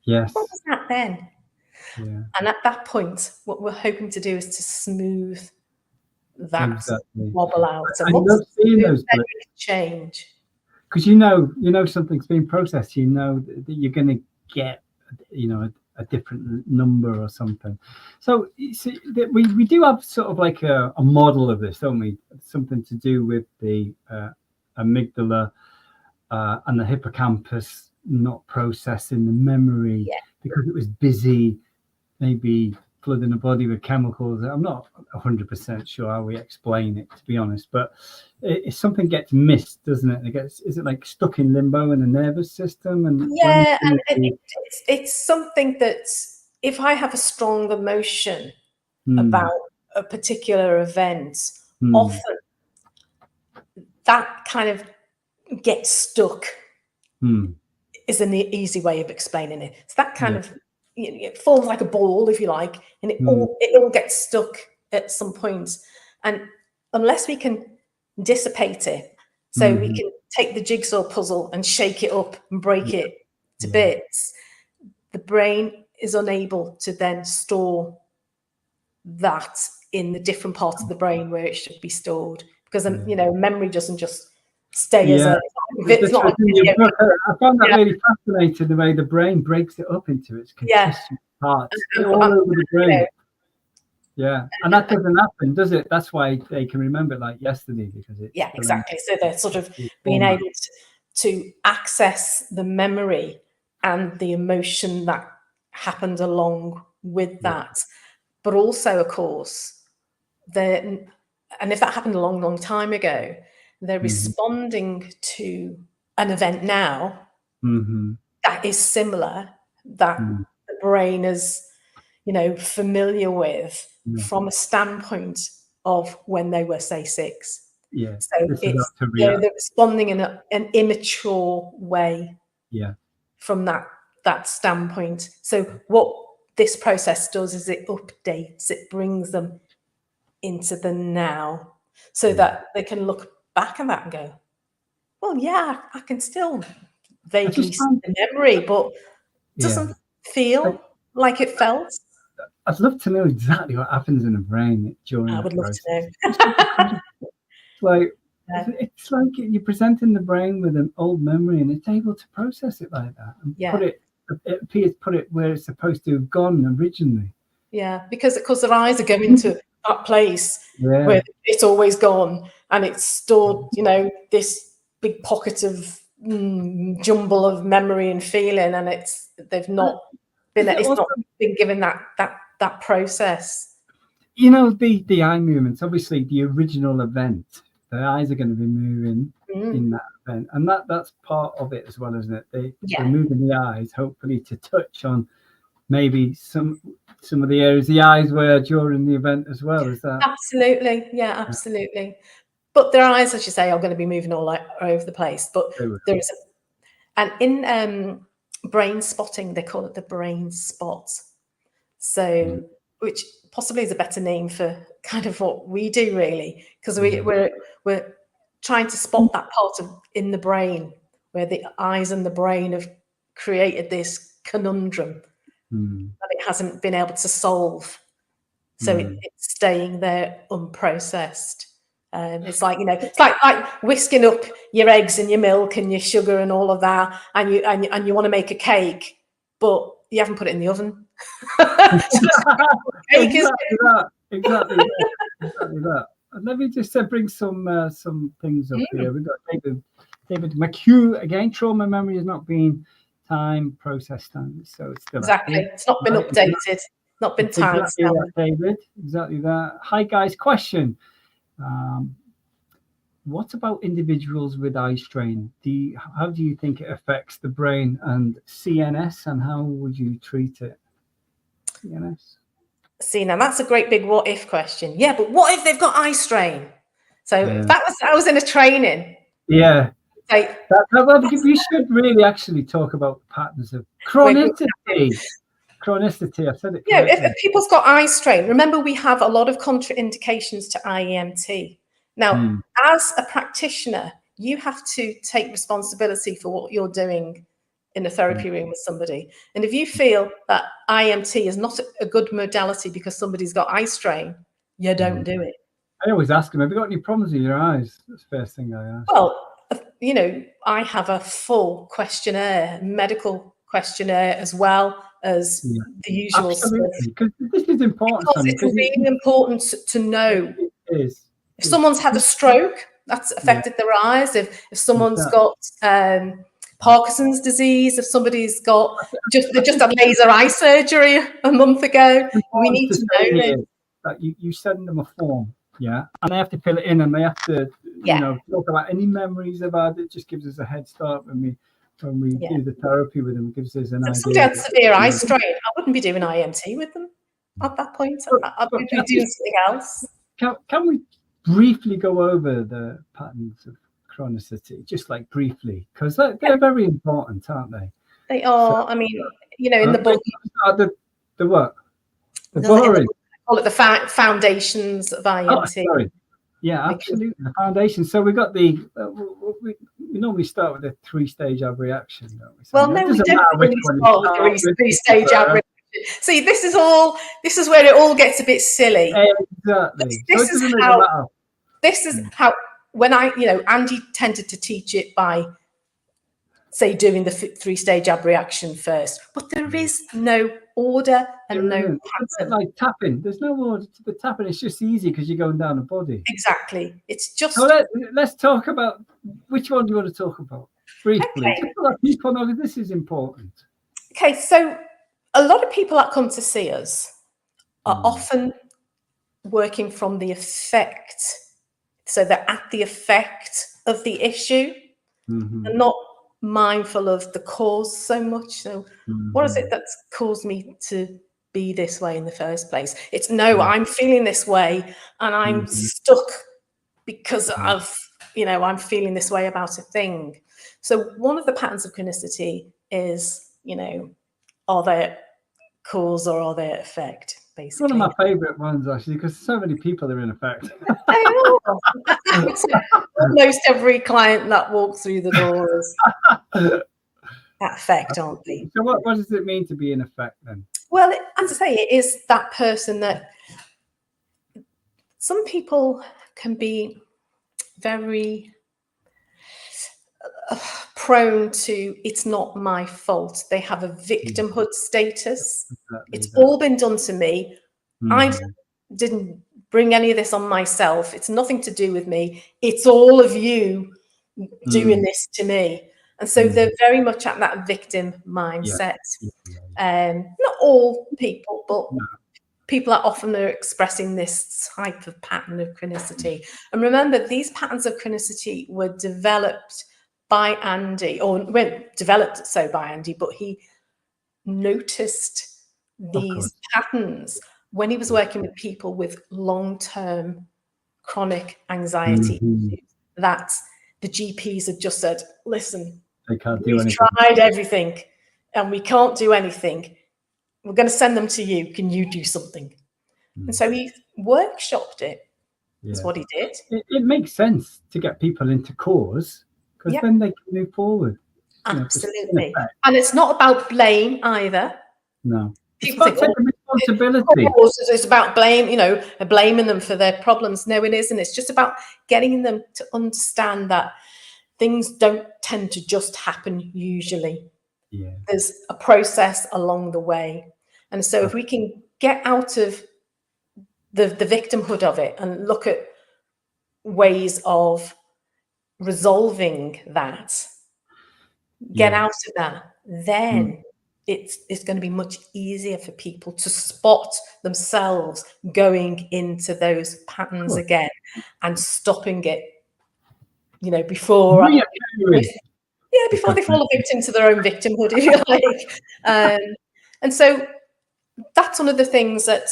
Yes. What was that then? Yeah. And at that point, what we're hoping to do is to smooth that wobble out. And what's the change? Because you know something's being processed. You know that you're going to get, you know, a different number or something. So we do have sort of like a model of this, don't we? Something to do with the amygdala and the hippocampus not processing the memory because it was busy, maybe flooding the body with chemicals. I'm not 100% sure how we explain it, to be honest, but if something gets missed, doesn't it? Is it like stuck in limbo in the nervous system? And and it's something that if I have a strong emotion about a particular event, often that kind of gets stuck is an easy way of explaining it. It's that kind of, it falls like a ball, if you like, and it all gets stuck at some point. And unless we can dissipate it, so we can take the jigsaw puzzle and shake it up and break it to bits, the brain is unable to then store that in the different parts of the brain where it should be stored, because you know, memory doesn't just stay as a it's not I found that really fascinating, the way the brain breaks it up into its consistent parts all over the brain. And that doesn't happen, does it? That's why they can remember it like yesterday, because it exactly. So they're sort of being able to access the memory and the emotion that happened along with that. But also, of course, and if that happened a long, long time ago, they're responding to an event now that is similar, that the brain is, you know, familiar with from a standpoint of when they were, say, 6. So they're responding in an immature way from that standpoint. So what this process does is it updates, it brings them into the now, so that they can look back at that and go, well, yeah, I can still vaguely see the memory, but it doesn't feel like it felt. I'd love to know exactly what happens in the brain during I that would love process. to know. It's like you're presenting the brain with an old memory, and it's able to process it like that and put it where it's supposed to have gone originally. Yeah, because their eyes are going to that place where it's always gone, and it's stored, this big pocket of jumble of memory and feeling, and it's not been given that process. The eye movements, obviously the original event, the eyes are going to be moving in that event, and that's part of it as well, isn't it? They're moving the eyes, hopefully to touch on maybe some of the areas the eyes were during the event as well. Is that absolutely? Yeah, absolutely. But their eyes, as you say, are going to be moving all over the place. But there is and in brain spotting, they call it the brain spot. So, which possibly is a better name for kind of what we do, really, because we're trying to spot that part in the brain where the eyes and the brain have created this conundrum that it hasn't been able to solve. So it's staying there unprocessed. It's like, it's like whisking up your eggs and your milk and your sugar and all of that, and you want to make a cake, but you haven't put it in the oven. Exactly that. And let me just bring some things up here. We've got David McHugh again. Trauma memory has not been time process time, so it's still exactly active. It's not been updated, not been time. Exactly that, David. Exactly that. Hi guys, question. What about individuals with eye strain? How do you think it affects the brain and CNS, and how would you treat it? CNS. See, now that's a great big what if question. Yeah, but what if they've got eye strain? So if I was in a training. Yeah. We should really actually talk about patterns of chronicity. Chronicity, I said it correctly. Yeah, if people's got eye strain, remember we have a lot of contraindications to IEMT. Now, as a practitioner, you have to take responsibility for what you're doing in a therapy room with somebody. And if you feel that IEMT is not a good modality because somebody's got eye strain, you don't do it. I always ask them, have you got any problems with your eyes? That's the first thing I ask. Well, I have a full questionnaire, medical questionnaire, as well as the usual stuff. Because this is important. Because it's really important to know. It is. If someone's had a stroke, that's affected their eyes. If someone's got Parkinson's disease, if somebody's got they just had laser eye surgery a month ago, we need to know this. That you send them a form, and they have to fill it in, and they have to talk about any memories about it. Just gives us a head start when we do the therapy with them. It gives us an idea. If somebody had severe eye strain, I wouldn't be doing IEMT with them at that point. I'd be doing something else. Can we briefly go over the patterns of chronicity, just like briefly, because they're very important, aren't they? They are. So, I mean, in the book, the what? The boring. Call it the foundations of IEMT. Oh, sorry. Yeah, absolutely. The foundation. So we got we normally start with a 3-stage abreaction, don't we? So well, no, we don't really start with a 3-stage abreaction. See, this is where it all gets a bit silly. Exactly. This is how when Andy tended to teach it by, say, doing the 3-stage abreaction first, but there is no order and no pattern. Like tapping, there's no order to the tapping. It's just easy because you're going down the body. Exactly. It's just. So let's talk about which one do you want to talk about briefly. Okay. Just so that people know this is important. Okay, so a lot of people that come to see us are often working from the effect. So they're at the effect of the issue and not mindful of the cause so much. So what is it that's caused me to be this way in the first place? It's I'm feeling this way and I'm stuck because of, I'm feeling this way about a thing. So one of the patterns of chronicity is, are they cause or are they effect? Basically, it's one of my favourite ones actually, because so many people are in effect. Almost every client that walks through the door is that effect, aren't they? So what does it mean to be in effect then? Well, as I say, it is that person that some people can be very prone to, it's not my fault. They have a victimhood status. It's all been done to me. I didn't bring any of this on myself. It's nothing to do with me. It's all of you doing this to me. And so they're very much at that victim mindset. Not all people, but people that often are expressing this type of pattern of chronicity. And remember, these patterns of chronicity were developed by Andy, or weren't developed so by Andy, but he noticed these patterns when he was working with people with long-term chronic anxiety, that the GPs had just said, listen, they can't do anything. Tried everything and we can't do anything. We're going to send them to you. Can you do something? And so he workshopped it. That's what he did. It makes sense to get people into cause, because then they can move forward. Absolutely. And it's not about blame either. No. People think, responsibility. It's about blame, blaming them for their problems. No, it isn't. It's just about getting them to understand that things don't tend to just happen usually. There's a process along the way. And so if we can get out of the victimhood of it and look at ways of resolving that, get out of that, then it's going to be much easier for people to spot themselves going into those patterns again and stopping it, before they fall a victim to their own victimhood, if you like. And so that's one of the things that,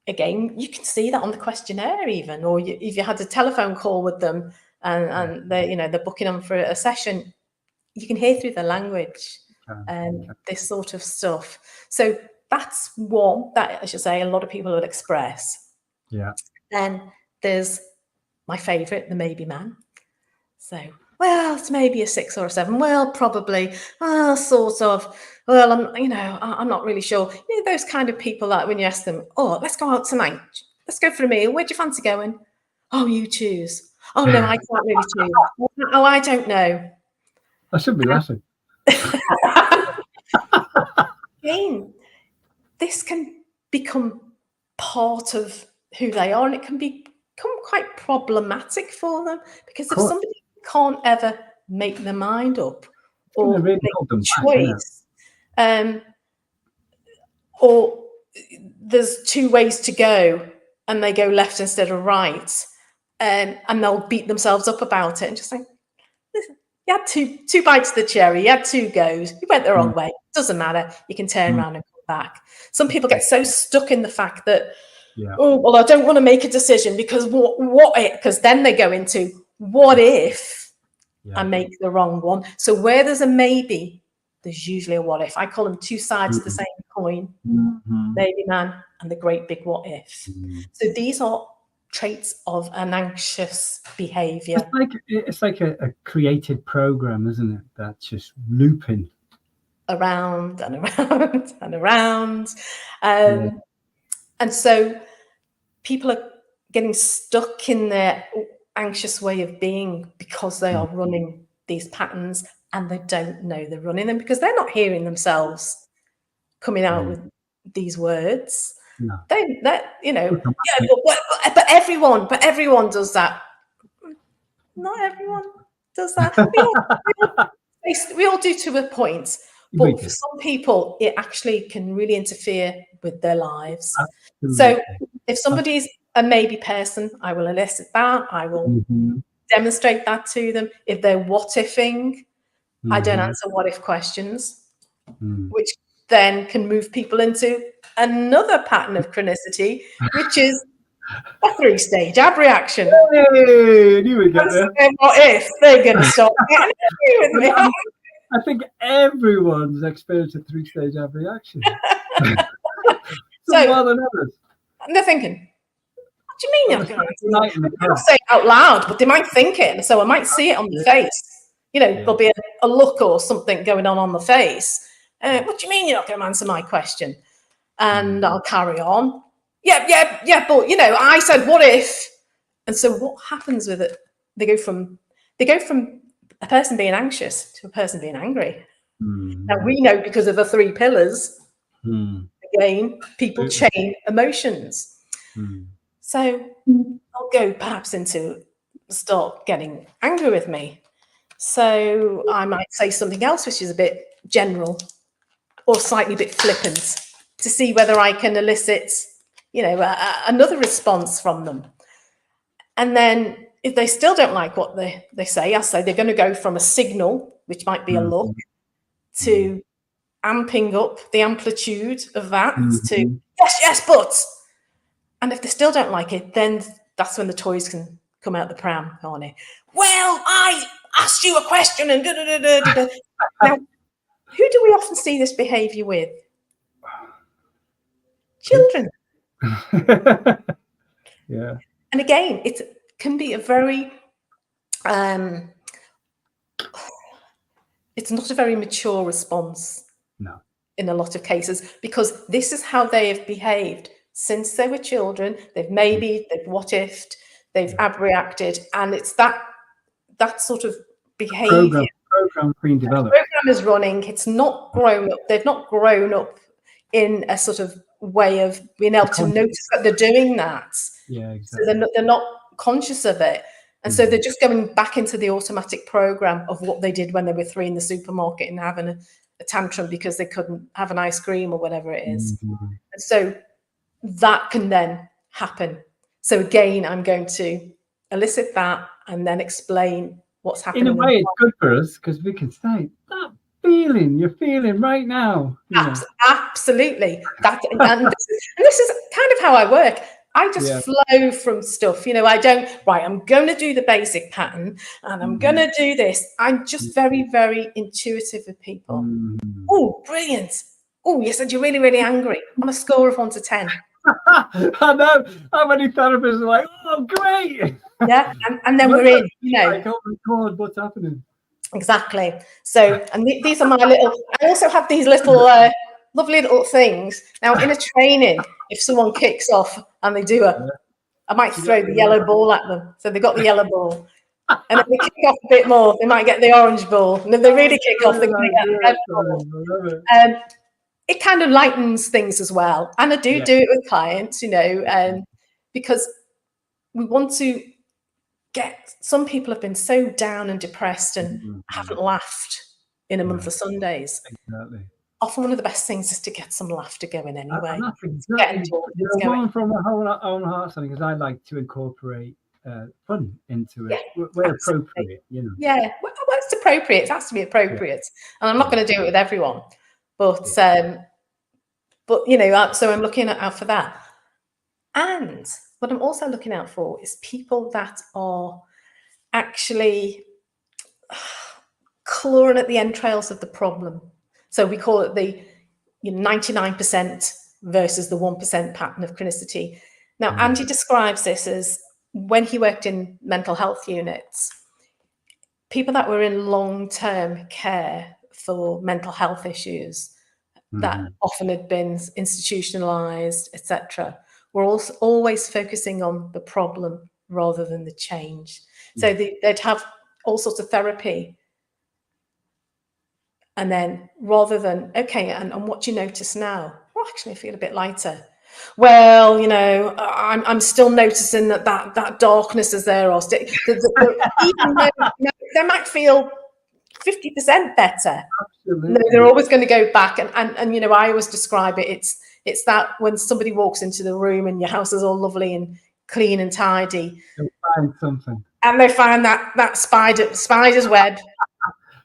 again, you can see that on the questionnaire even, or if you had a telephone call with them and they're booking them for a session, you can hear through the language this sort of stuff. So that's one that I should say a lot of people would express. Then there's my favourite, the maybe man. So, well, it's maybe a 6 or a 7. Well, probably, sort of. Well, I'm not really sure. Those kind of people that when you ask them, oh, let's go out tonight. Let's go for a meal. Where do you fancy going? Oh, you choose. Oh, no, I can't really choose. Oh, I don't know. I should be laughing. Again, this can become part of who they are, and it can become quite problematic for them, because if somebody can't ever make their mind up or make a choice, or there's 2 ways to go and they go left instead of right, and they'll beat themselves up about it and just say, listen, you had two bites of the cherry, you had 2 goes, you went the wrong way, doesn't matter, you can turn around and come back. Some people get so stuck in the fact that, oh, well, I don't want to make a decision because because then they go into what if I make the wrong one. So where there's a maybe, there's usually a what if. I call them 2 sides of the same coin, maybe man and the great big what if. So these are traits of an anxious behavior. It's like a created program, isn't it? That's just looping around and around and around. And so people are getting stuck in their anxious way of being because they are running these patterns and they don't know they're running them, because they're not hearing themselves coming out with these words. But everyone does that. Not everyone does that. We all do to a point, but for some people it actually can really interfere with their lives. Absolutely. So if somebody's a maybe person, I will elicit that, I will demonstrate that to them. If they're what ifing, I don't answer what if questions, which then can move people into another pattern of chronicity, which is a 3-stage abreaction. Hey, you would get there. What if they're going to stop getting angry with me? I think everyone's experienced a 3-stage reaction. Some So more than others. and they're thinking, what do you mean? Well, They don't say it out loud, but they might think it. So I might see it on the face. You know, there'll be a look or something going on the face. What do you mean you're not going to answer my question? And I'll carry on. Yeah, but, you know, I said, what if? And so what happens with it? They go from a person being anxious to a person being angry. Now, we know because of the 3 pillars, again, people chain emotions. So I'll go perhaps into start getting angry with me. So I might say something else which is a bit general or slightly a bit flippant to see whether I can elicit, you know, another response from them. And then if they still don't like what they say, I say they're going to go from a signal, which might be a look, to amping up the amplitude of that to yes, but. And if they still don't like it, then that's when the toys can come out the pram, can't it? Well, I asked you a question and da-da-da-da-da-da. Now, who do we often see this behaviour with? Children. Yeah. And again, it can be a very, it's not a very mature response. No. In a lot of cases, because this is how they have behaved since they were children. They've what ifed, they've abreacted, and it's that sort of behaviour. Program being developed. The program is running. It's not grown up. They've not grown up in a sort of way of being able to notice that they're doing that. Yeah, exactly. So they're not conscious of it. And so they're just going back into the automatic program of what they did when they were 3 in the supermarket and having a tantrum because they couldn't have an ice cream or whatever it is. And so that can then happen. So again, I'm going to elicit that and then explain what's happening. In a way, it's good for us because we can say that feeling you're feeling right now. Absolutely. And this is kind of how I work. I just flow from stuff, you know. I don't, I'm going to do the basic pattern and I'm going to do this. I'm just very, very intuitive with people. Oh, brilliant. Oh, you said you're really, really angry on a score of 1 to 10. I know how many therapists are like, oh, great. Yeah. And then we're in, you know. I can't record what's happening. Exactly. So, and these are my little, I also have these little lovely little things. Now, in a training, if someone kicks off and they do I might throw the yellow ball at them. So they've got the yellow ball. And if they kick off a bit more, they might get the orange ball. And if they really kick off, they're going to get the red ball. It kind of lightens things as well. And I do it with clients, you know, because we want to get, some people have been so down and depressed and haven't laughed in a month of Sundays. Exactly. Often one of the best things is to get some laughter going anyway. And that's exactly going from a whole own heart something, because I like to incorporate fun into it where appropriate, you know. Yeah, well, it's appropriate. It has to be appropriate, and I'm not going to do it with everyone, but you know, so I'm looking out for that. And what I'm also looking out for is people that are actually clawing at the entrails of the problem. So we call it the 99% versus the 1% pattern of chronicity. Now, Andy describes this as when he worked in mental health units, people that were in long-term care for mental health issues that often had been institutionalized, etc., were also always focusing on the problem rather than the change. So they'd have all sorts of therapy. And then rather than, okay, and what do you notice now? Well, actually, I feel a bit lighter. Well, you know, I'm still noticing that darkness is there. Or even though they might feel 50% better. Absolutely. They're always going to go back. And you know, I always describe it. It's that when somebody walks into the room and your house is all lovely and clean and tidy. They'll find something. And they find that spider's web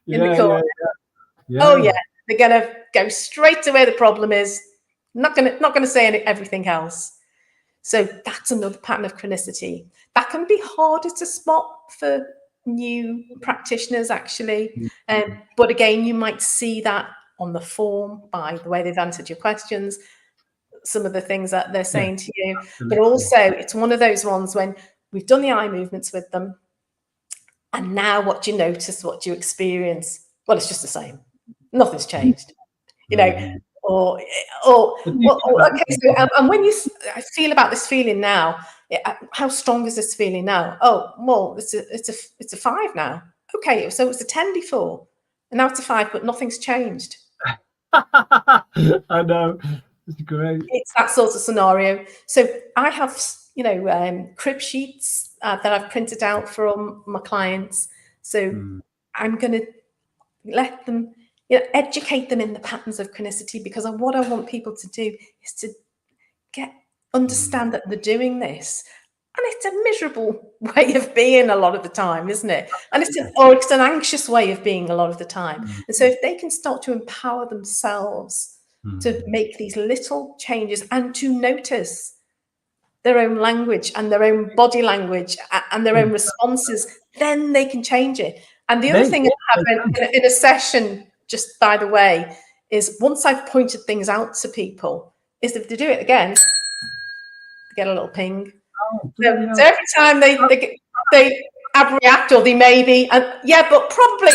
in the corner. Oh yeah, they're gonna go straight to where the problem is. Not gonna say everything else. So that's another pattern of chronicity that can be harder to spot for new practitioners actually. But again, you might see that on the form by the way they've answered your questions, some of the things that they're saying to you. Absolutely. But also it's one of those ones when we've done the eye movements with them, and now what do you notice, what do you experience? Well, it's just the same. Nothing's changed, you know, or okay. So, and when you feel about this feeling now, how strong is this feeling now? Oh, well, it's a 5 now. Okay, so it was a 10 before, and now it's a 5, but nothing's changed. I know, it's great. It's that sort of scenario. So I have, you know, crib sheets that I've printed out from my clients. So I'm going to let them, you know, educate them in the patterns of chronicity, because what I want people to do is to understand that they're doing this. And it's a miserable way of being a lot of the time, isn't it? And it's an anxious way of being a lot of the time. And so if they can start to empower themselves to make these little changes and to notice their own language and their own body language and their own responses, then they can change it. And the other thing I have in a session, just by the way, is once I've pointed things out to people, is if they do it again, they get a little ping. So every time they react, or they maybe, and but probably.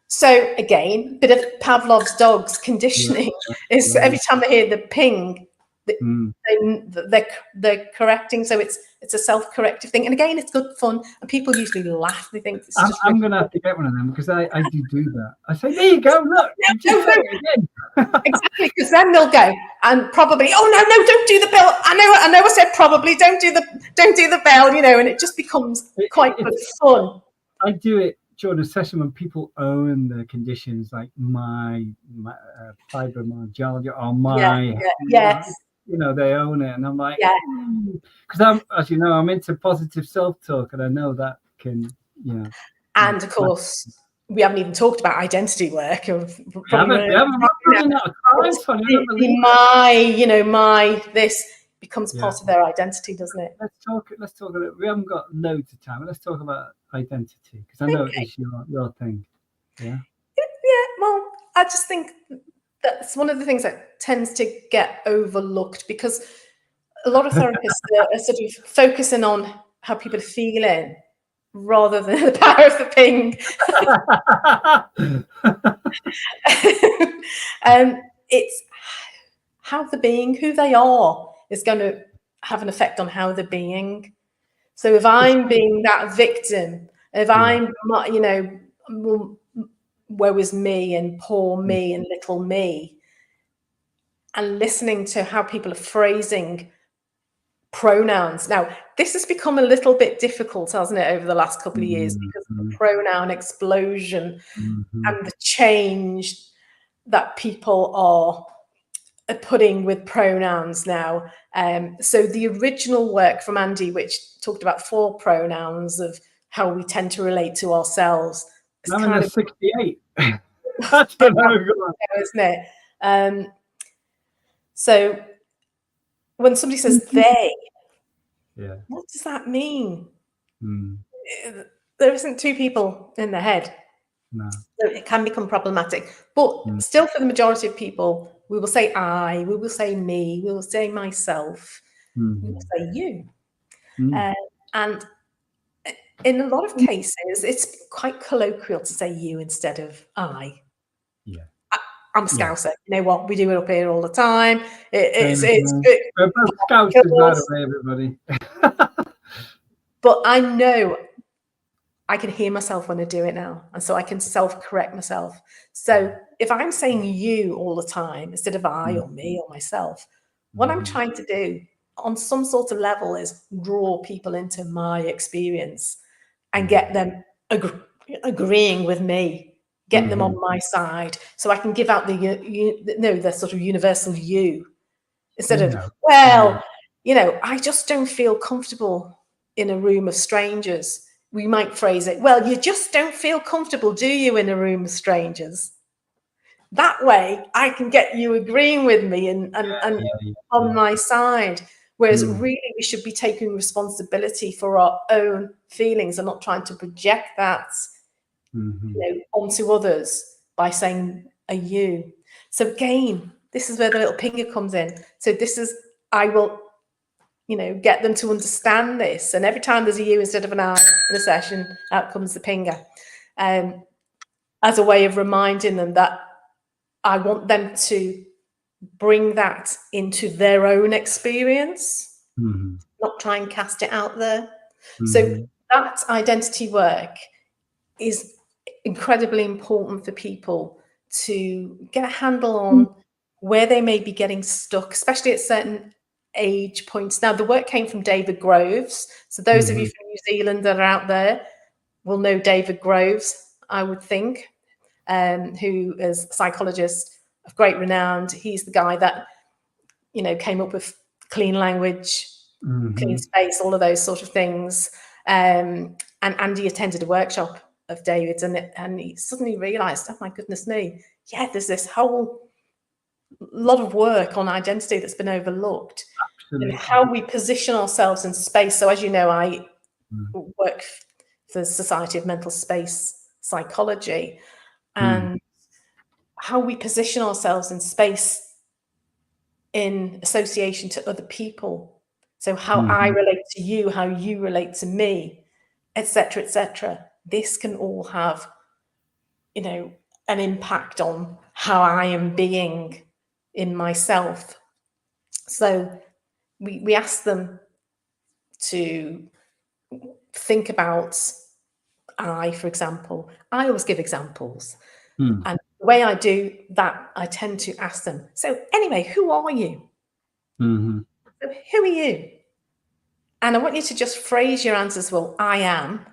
So again, bit of Pavlov's dog's conditioning is every time they hear the ping, they're correcting. So it's a self-corrective thing, and again, it's good fun, and people usually laugh. They think it's just I'm going to have to get one of them, because I do that. I say, there you go, look. Exactly, because then they'll go and probably, oh no, don't do the bell. I know I said probably, don't do the bell, you know, and it just becomes quite good fun. I do it during a session when people own the conditions, like my fibromyalgia or my you know, they own it, and I'm like, because I'm, as you know, I'm into positive self-talk, and I know that can, you know. And of course, we haven't even talked about identity work. This becomes part of their identity, doesn't it? Let's talk a little. We haven't got loads of time, but let's talk about identity, because I know it's your thing. Yeah. Well, I just think that's one of the things that tends to get overlooked, because a lot of therapists are sort of focusing on how people are feeling rather than the power of the ping. It's how they're being, who they are, is going to have an effect on how they're being. So if I'm being that victim, if I'm, you know, woe is me and poor me and little me, and listening to how people are phrasing pronouns. Now, this has become a little bit difficult, hasn't it, over the last couple of years, because of the pronoun explosion and the change that people are putting with pronouns now. So the original work from Andy, which talked about 4 pronouns of how we tend to relate to ourselves. I'm in 68. That's another good one, isn't it? So when somebody says they, what does that mean? There isn't 2 people in the head. No. So it can become problematic. But still, for the majority of people, we will say I, we will say me, we will say myself, we will say you. And in a lot of cases, it's quite colloquial to say you instead of I. Yeah. I'm a Scouser. You know what? We do it up here all the time. We're both Scousers, by the way, everybody. But I know I can hear myself when I do it now. And so I can self-correct myself. So if I'm saying you all the time instead of I or me or myself, what I'm trying to do on some sort of level is draw people into my experience and get them agreeing with me, get them on my side, so I can give out the sort of universal you, instead of, well, you know, I just don't feel comfortable in a room of strangers. We might phrase it, well, you just don't feel comfortable, do you, in a room of strangers? That way I can get you agreeing with me and on my side. Whereas really we should be taking responsibility for our own feelings and not trying to project that onto others by saying a you. So again, this is where the little pinger comes in. So this is, I will, get them to understand this. And every time there's a you instead of an I in a session, out comes the pinger. As a way of reminding them that I want them to bring that into their own experience, not try and cast it out there. So that identity work is incredibly important for people to get a handle on where they may be getting stuck, especially at certain age points. Now, the work came from David Groves. So those of you from New Zealand that are out there will know David Groves, I would think, who is a psychologist of great renown. He's the guy that, came up with clean language, clean space, all of those sort of things. And Andy attended a workshop of David's, and he suddenly realized, oh my goodness me, yeah, there's this whole lot of work on identity that's been overlooked. Absolutely. And how we position ourselves in space. So as you know, I work for the Society of Mental Space Psychology, and how we position ourselves in space in association to other people. So how I relate to you, how you relate to me, etc., etc. This can all have, an impact on how I am being in myself. So we ask them to think about I, for example. I always give examples. And the way I do that, I tend to ask them, so anyway, who are you? So who are you? And I want you to just phrase your answers, well, I am,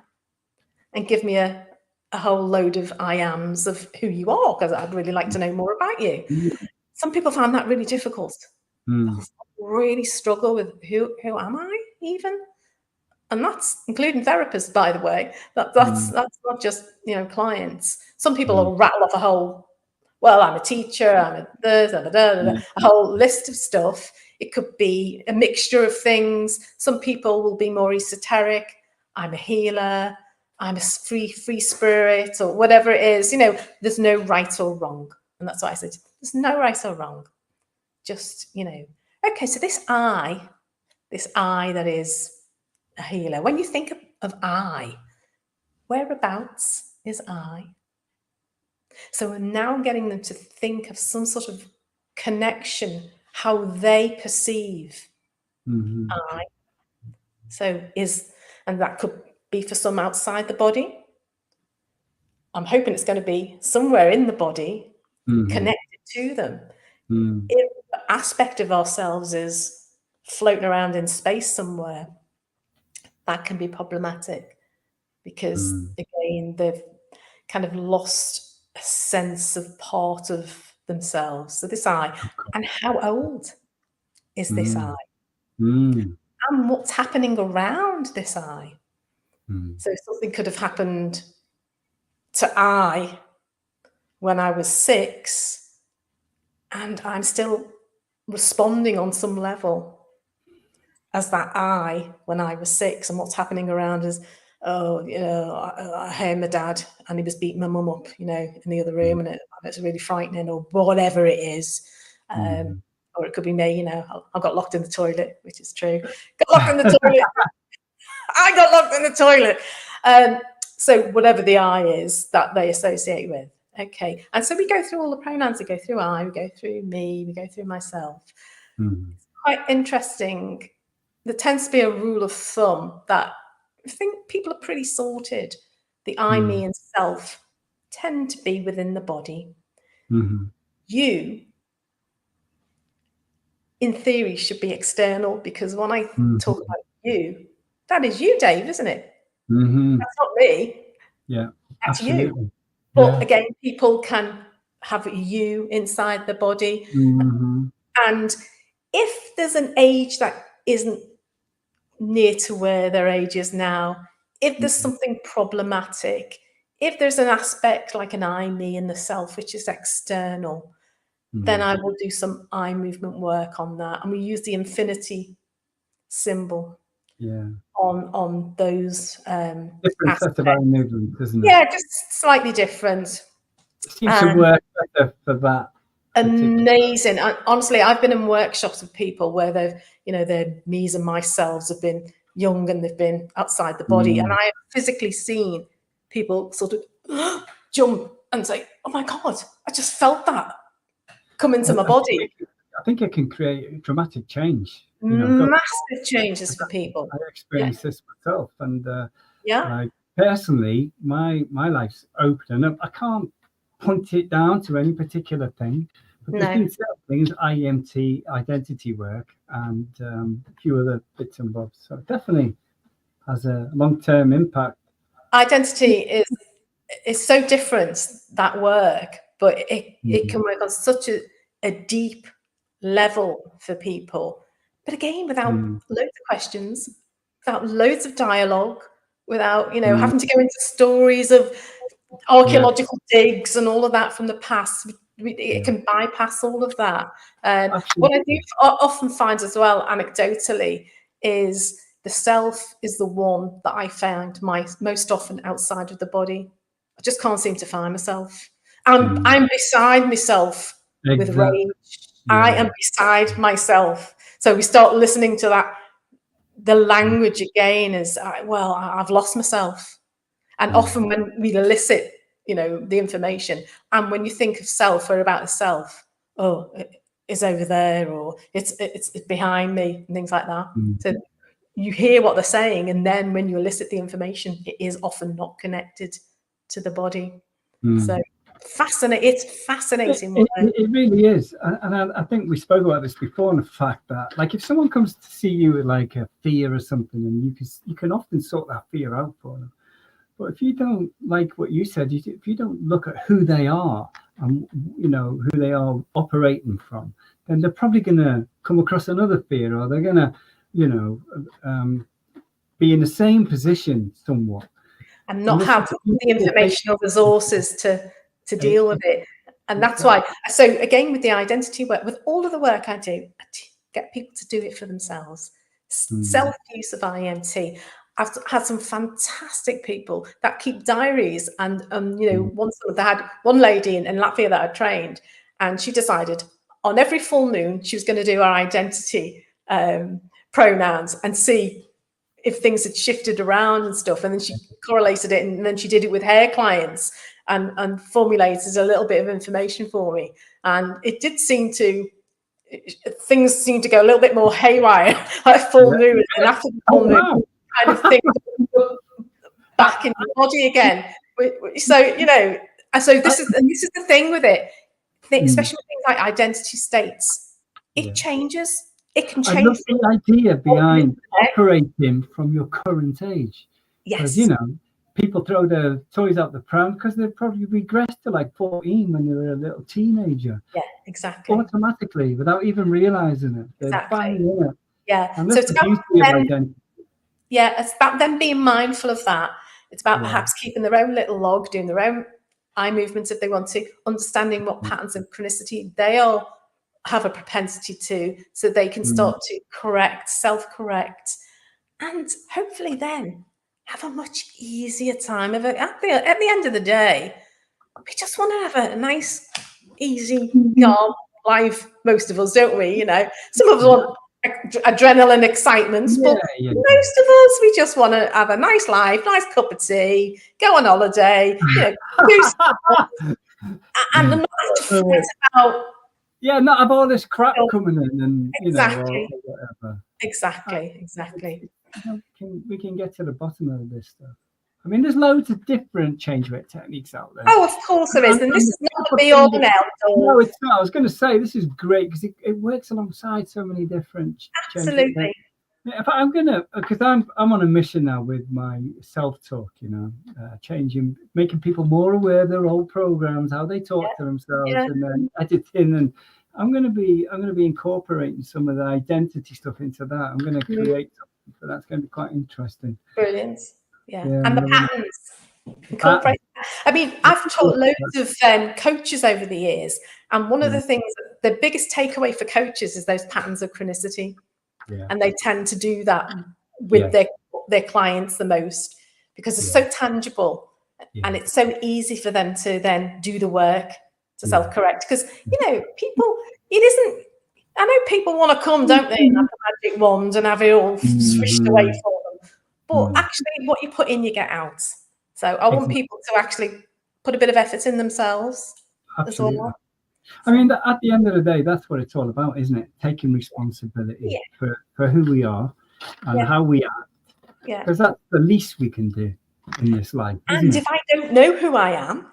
and give me a whole load of I ams of who you are, because I'd really like to know more about you. Some people find that really difficult. Really struggle with who am I even? And that's including therapists, by the way. That's not just clients. Some people will rattle off a whole, well, I'm a teacher, I'm a whole list of stuff. It could be a mixture of things. Some people will be more esoteric. I'm a healer. I'm a free spirit, or whatever it is. There's no right or wrong. And that's why I said there's no right or wrong. Just, okay, so this I that is a healer. When you think of I, whereabouts is I? So we're now getting them to think of some sort of connection, how they perceive I. So and that could be for some outside the body. I'm hoping it's going to be somewhere in the body, connected to them. If the aspect of ourselves is floating around in space somewhere, that can be problematic, because again, they've kind of lost a sense of part of themselves. So this I, and how old is this I? And what's happening around this I? So something could have happened to I when I was 6, and I'm still responding on some level as that I when I was 6, and what's happening around is, I heard my dad and he was beating my mum up, in the other room, and it's really frightening, or whatever it is. Or it could be me, I got locked in the toilet, which is true. Got locked in the toilet. I got locked in the toilet. So whatever the I is that they associate with. Okay. And so we go through all the pronouns. We go through I, we go through me, we go through myself. It's quite interesting. There tends to be a rule of thumb that I think people are pretty sorted. The I, me, and self tend to be within the body. You, in theory, should be external, because when I talk about you, that is you, Dave, isn't it? That's not me. Yeah, that's absolutely. You. But again, people can have you inside the body. And if there's an age that isn't near to where their age is now, if there's something problematic, if there's an aspect like an I, me, and the self, which is external, then I will do some eye movement work on that. And we use the infinity symbol Yeah. on those Different set of eye aspects. movements, isn't it? Yeah, just slightly different. It seems to work better for that. Amazing. Honestly, I've been in workshops with people where their me's and myselves have been young and they've been outside the body. And I have physically seen people sort of jump and say, oh my God, I just felt that come into my body. I think it can create dramatic change. Massive changes for people. I experienced this myself, and yeah, personally, my life's opening up. I can't point it down to any particular thing, but there's been certain things, IEMT, identity work, and a few other bits and bobs. So it definitely has a long-term impact. Identity is so different, that work, but it can work on such a deep level for people. But again, without loads of questions, without loads of dialogue, without having to go into stories of archaeological digs and all of that from the past. It can bypass all of that. What I do often find as well, anecdotally, is the self is the one that I found most often outside of the body. I just can't seem to find myself. I'm beside myself with rage. I am beside myself. So we start listening to that. The language again is, I've lost myself. And often when we elicit, the information, and when you think of self or about the self, it's over there, or it's behind me, and things like that. So you hear what they're saying, and then when you elicit the information, it is often not connected to the body. So fascinating. It's fascinating. It really is. And I think we spoke about this before, and the fact that, like, if someone comes to see you with like a fear or something, and you can often sort that fear out for them. But if you don't, like what you said, if you don't look at who they are and who they are operating from, then they're probably going to come across another fear, or they're going to be in the same position somewhat, and not have the information or resources to deal with it. And that's why. So again, with the identity work, with all of the work I do, get people to do it for themselves. Self-use of IEMT. I've had some fantastic people that keep diaries, and once they had one lady in Latvia that I trained, and she decided on every full moon she was going to do our identity pronouns and see if things had shifted around and stuff, and then she correlated it, and then she did it with her clients and formulated a little bit of information for me, and it did seem to. Things seemed to go a little bit more haywire, like full moon, and after the full moon. Kind of thing back in the body again. So so this is the thing with it, especially with things like identity states. It changes. It can change. I love the idea behind operating from your current age. Yes. Because people throw their toys out the pram because they probably regressed to like 14 when they were a little teenager. Yeah, exactly. Automatically, without even realizing it. They're finally in it. Yeah. And that's the beauty of identity. Yeah, it's about them being mindful of that. It's about perhaps keeping their own little log, doing their own eye movements if they want to, understanding what patterns of chronicity they all have a propensity to, so they can start to self-correct, and hopefully then have a much easier time of it. At the end of the day, we just want to have a nice, easy, calm life, most of us, don't we? Some of us want adrenaline, excitement, but most of us, we just want to have a nice life, nice cup of tea, go on holiday, do stuff, and not have to fret about not have all this crap coming in, and exactly. or whatever. Exactly. We can get to the bottom of this stuff. I mean, there's loads of different change work techniques out there. Oh, of course there is, and this is not the be all and end all. No, it's not. I was going to say this is great because it works alongside so many different. Absolutely. If I'm gonna, because I'm on a mission now with my self-talk. Changing, making people more aware of their old programs, how they talk to themselves, and then editing. And I'm going to be incorporating some of the identity stuff into that. I'm going to create something, so that's going to be quite interesting. Brilliant. Yeah, and the patterns. I mean, I've taught loads of coaches over the years, and one of the things, the biggest takeaway for coaches is those patterns of chronicity. and they tend to do that with their clients the most because it's so tangible and it's so easy for them to then do the work to self-correct. Because people, I know people want to come, don't they, and have a magic wand and have it all swished away for them. But actually, what you put in, you get out. So I want people to actually put a bit of effort in themselves as well. I mean, at the end of the day, that's what it's all about, isn't it? Taking responsibility for who we are and how we act. Because that's the least we can do in this life. And if I don't know who I am,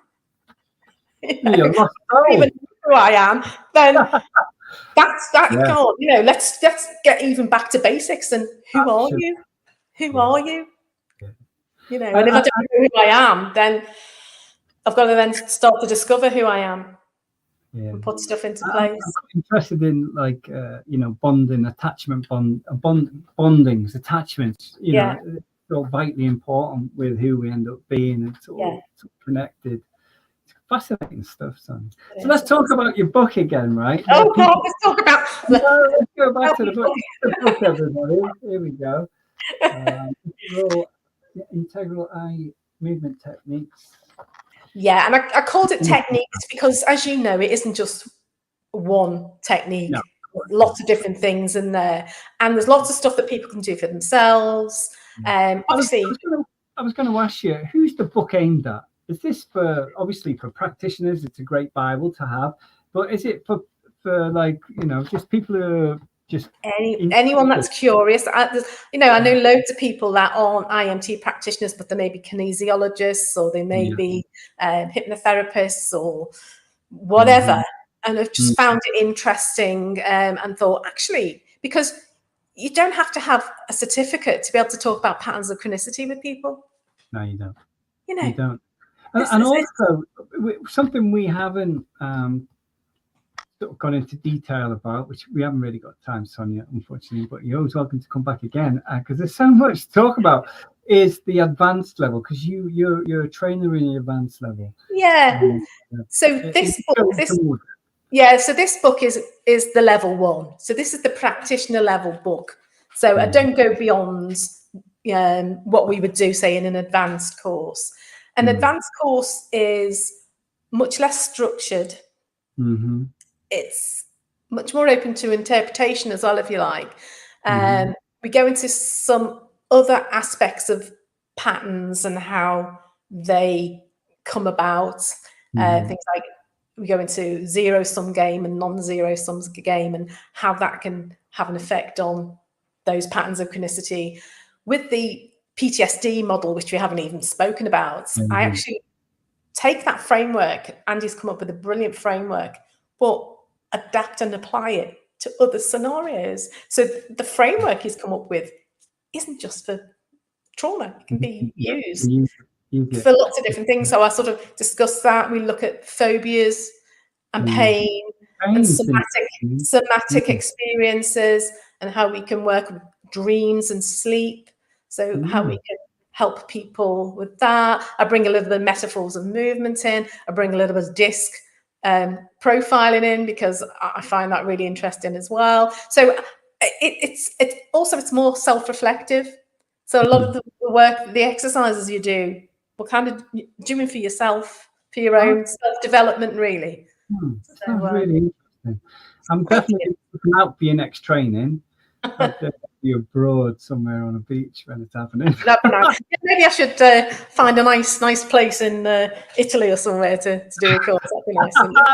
you're lost. Even who I am, then that's that. Yeah. Let's get even back to basics. And who are you? Who are you? And if I don't know who I am, then I've got to then start to discover who I am. And put stuff into place. I'm interested in bonding, attachment, bondings, attachments. It's all vitally important with who we end up being. It's all connected. It's fascinating stuff, son. So let's talk about your book again, right? Oh, God, let's talk about. Let's go back to the book. The book, everybody. Here we go. Integral eye movement techniques. Yeah, and I called it techniques because, as you know, it isn't just one technique. No. Lots of different things in there, and there's lots of stuff that people can do for themselves. Obviously, I was going to ask you, who's the book aimed at? Is this for practitioners? It's a great Bible to have, but is it for just people who are just anyone that's curious? I know loads of people that aren't IEMT practitioners, but they may be kinesiologists or they may be hypnotherapists or whatever, and have just found it interesting and thought, actually, because you don't have to have a certificate to be able to talk about patterns of chronicity with people. No, you don't. You don't. And also, something we haven't sort of gone into detail about, which we haven't really got time, Sonia, unfortunately, but you're always welcome to come back again because there's so much to talk about, is the advanced level, because you're a trainer in the advanced level. So this book is the level 1. So this is the practitioner level book. So I don't go beyond what we would do, say, in an advanced course. An advanced course is much less structured. It's much more open to interpretation as well, if you like. We go into some other aspects of patterns and how they come about. Things like we go into zero-sum game and non-zero-sum game and how that can have an effect on those patterns of chronicity. With the PTSD model, which we haven't even spoken about, I actually take that framework. Andy's come up with a brilliant framework, but adapt and apply it to other scenarios. So the framework he's come up with isn't just for trauma. It can be used for lots of different things. So I sort of discuss that. We look at phobias and pain and somatic experiences and how we can work with dreams and sleep. So how we can help people with that. I bring a little bit of metaphors of movement in. I bring a little bit of disc profiling in because I find that really interesting as well. So it's more self-reflective. So a lot of the work, the exercises you do, we're kind of doing for yourself, for your own self-development, really. Sounds really interesting. I'm definitely looking out for your next training. You're abroad somewhere on a beach when it's happening. Maybe I should find a nice place in Italy or somewhere to do a course. That'd be nice.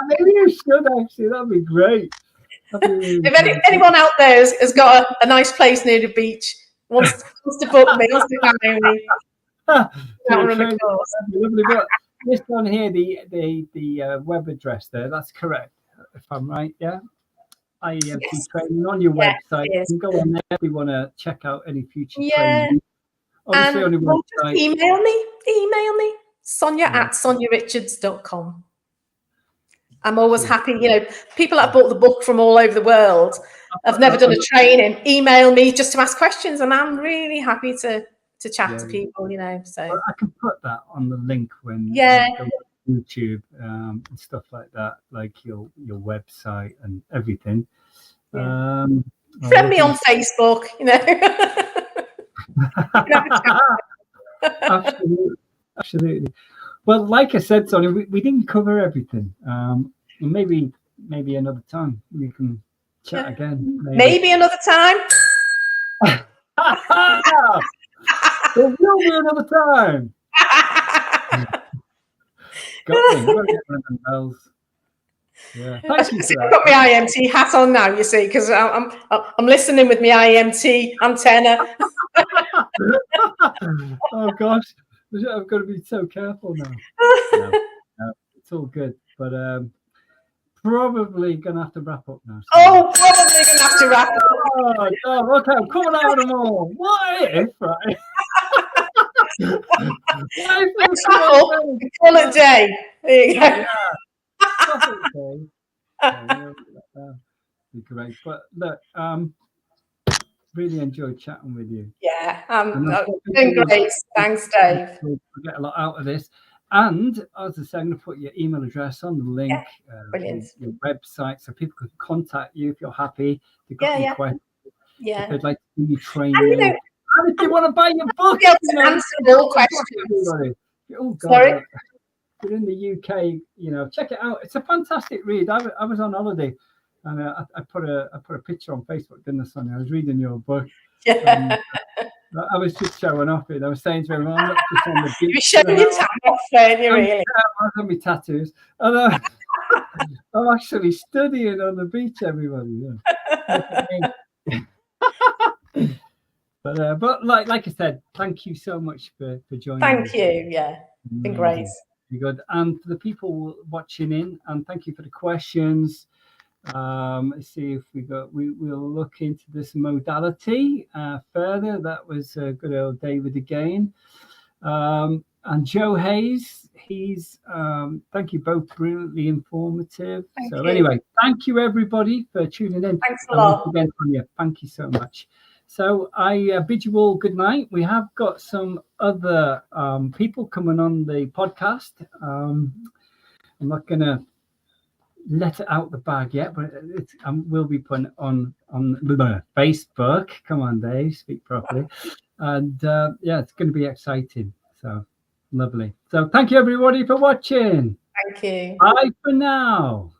Maybe you should actually. That'd be great. If anyone out there has got a nice place near the beach, wants to book me, wants to hire me, lovely. But this one here, the web address there, that's correct, if I'm right. Yeah. IEMT training on your website. You can go on there if you want to check out any future training. Obviously, and on your website. Email me, sonia@soniarichards.com. I'm always happy. People that bought the book from all over the world have never done a training. Email me just to ask questions, and I'm really happy to chat to people. So well, I can put that on the link when you go to YouTube and stuff like that, like your website and everything. Friend me on Facebook, you know. Absolutely. Well, like I said, Sonia, we didn't cover everything. Maybe another time we can chat again. Maybe another time. There will be another time. Got me. I'm gonna get one of them bells. Yeah, thank you for that. I've got my IEMT hat on now, you see, because I'm listening with my IEMT antenna. Oh gosh, I've got to be so careful now. No, it's all good, but probably gonna have to wrap up now. Oh, probably gonna have to wrap up. Oh, no, okay, I'm coming out of them all. What if, right? Call it a day. There you go. That'd be great. But look, really enjoyed chatting with you. Yeah, it's been great. Thanks, Dave. We'll get a lot out of this. And as I said, I'm going to put your email address on the link, brilliant. Your website, so people can contact you if you're happy. If they've got any questions, if they'd like to do your training, and if they want to buy your book, answer all questions. Oh God, Sorry? If you're in the UK, check it out. It's a fantastic read. I was on holiday, and I put a picture on Facebook, didn't I, Sonia? I was reading your book. Yeah. I was just showing off it. I was saying to everyone, I'm not just on the beach. You're showing your tongue off there, you really. I was on my tattoos. And I'm actually studying on the beach, everybody. Yeah. But like I said, thank you so much for joining. Thank you. Yeah, been great. Very good. And for the people watching in, and thank you for the questions. Let's see if we'll look into this modality further. That was good old David again. And Joe Hayes, he's thank you both, brilliantly informative. Thank you. Anyway, thank you everybody for tuning in. Thanks a lot. Again, Sonia, thank you so much. So I bid you all good night. We have got some other people coming on the podcast. I'm not gonna let it out the bag yet, but we'll be putting it on Facebook. Come on, Dave, speak properly. And it's going to be exciting. So lovely. So thank you everybody for watching. Thank you. Bye for now.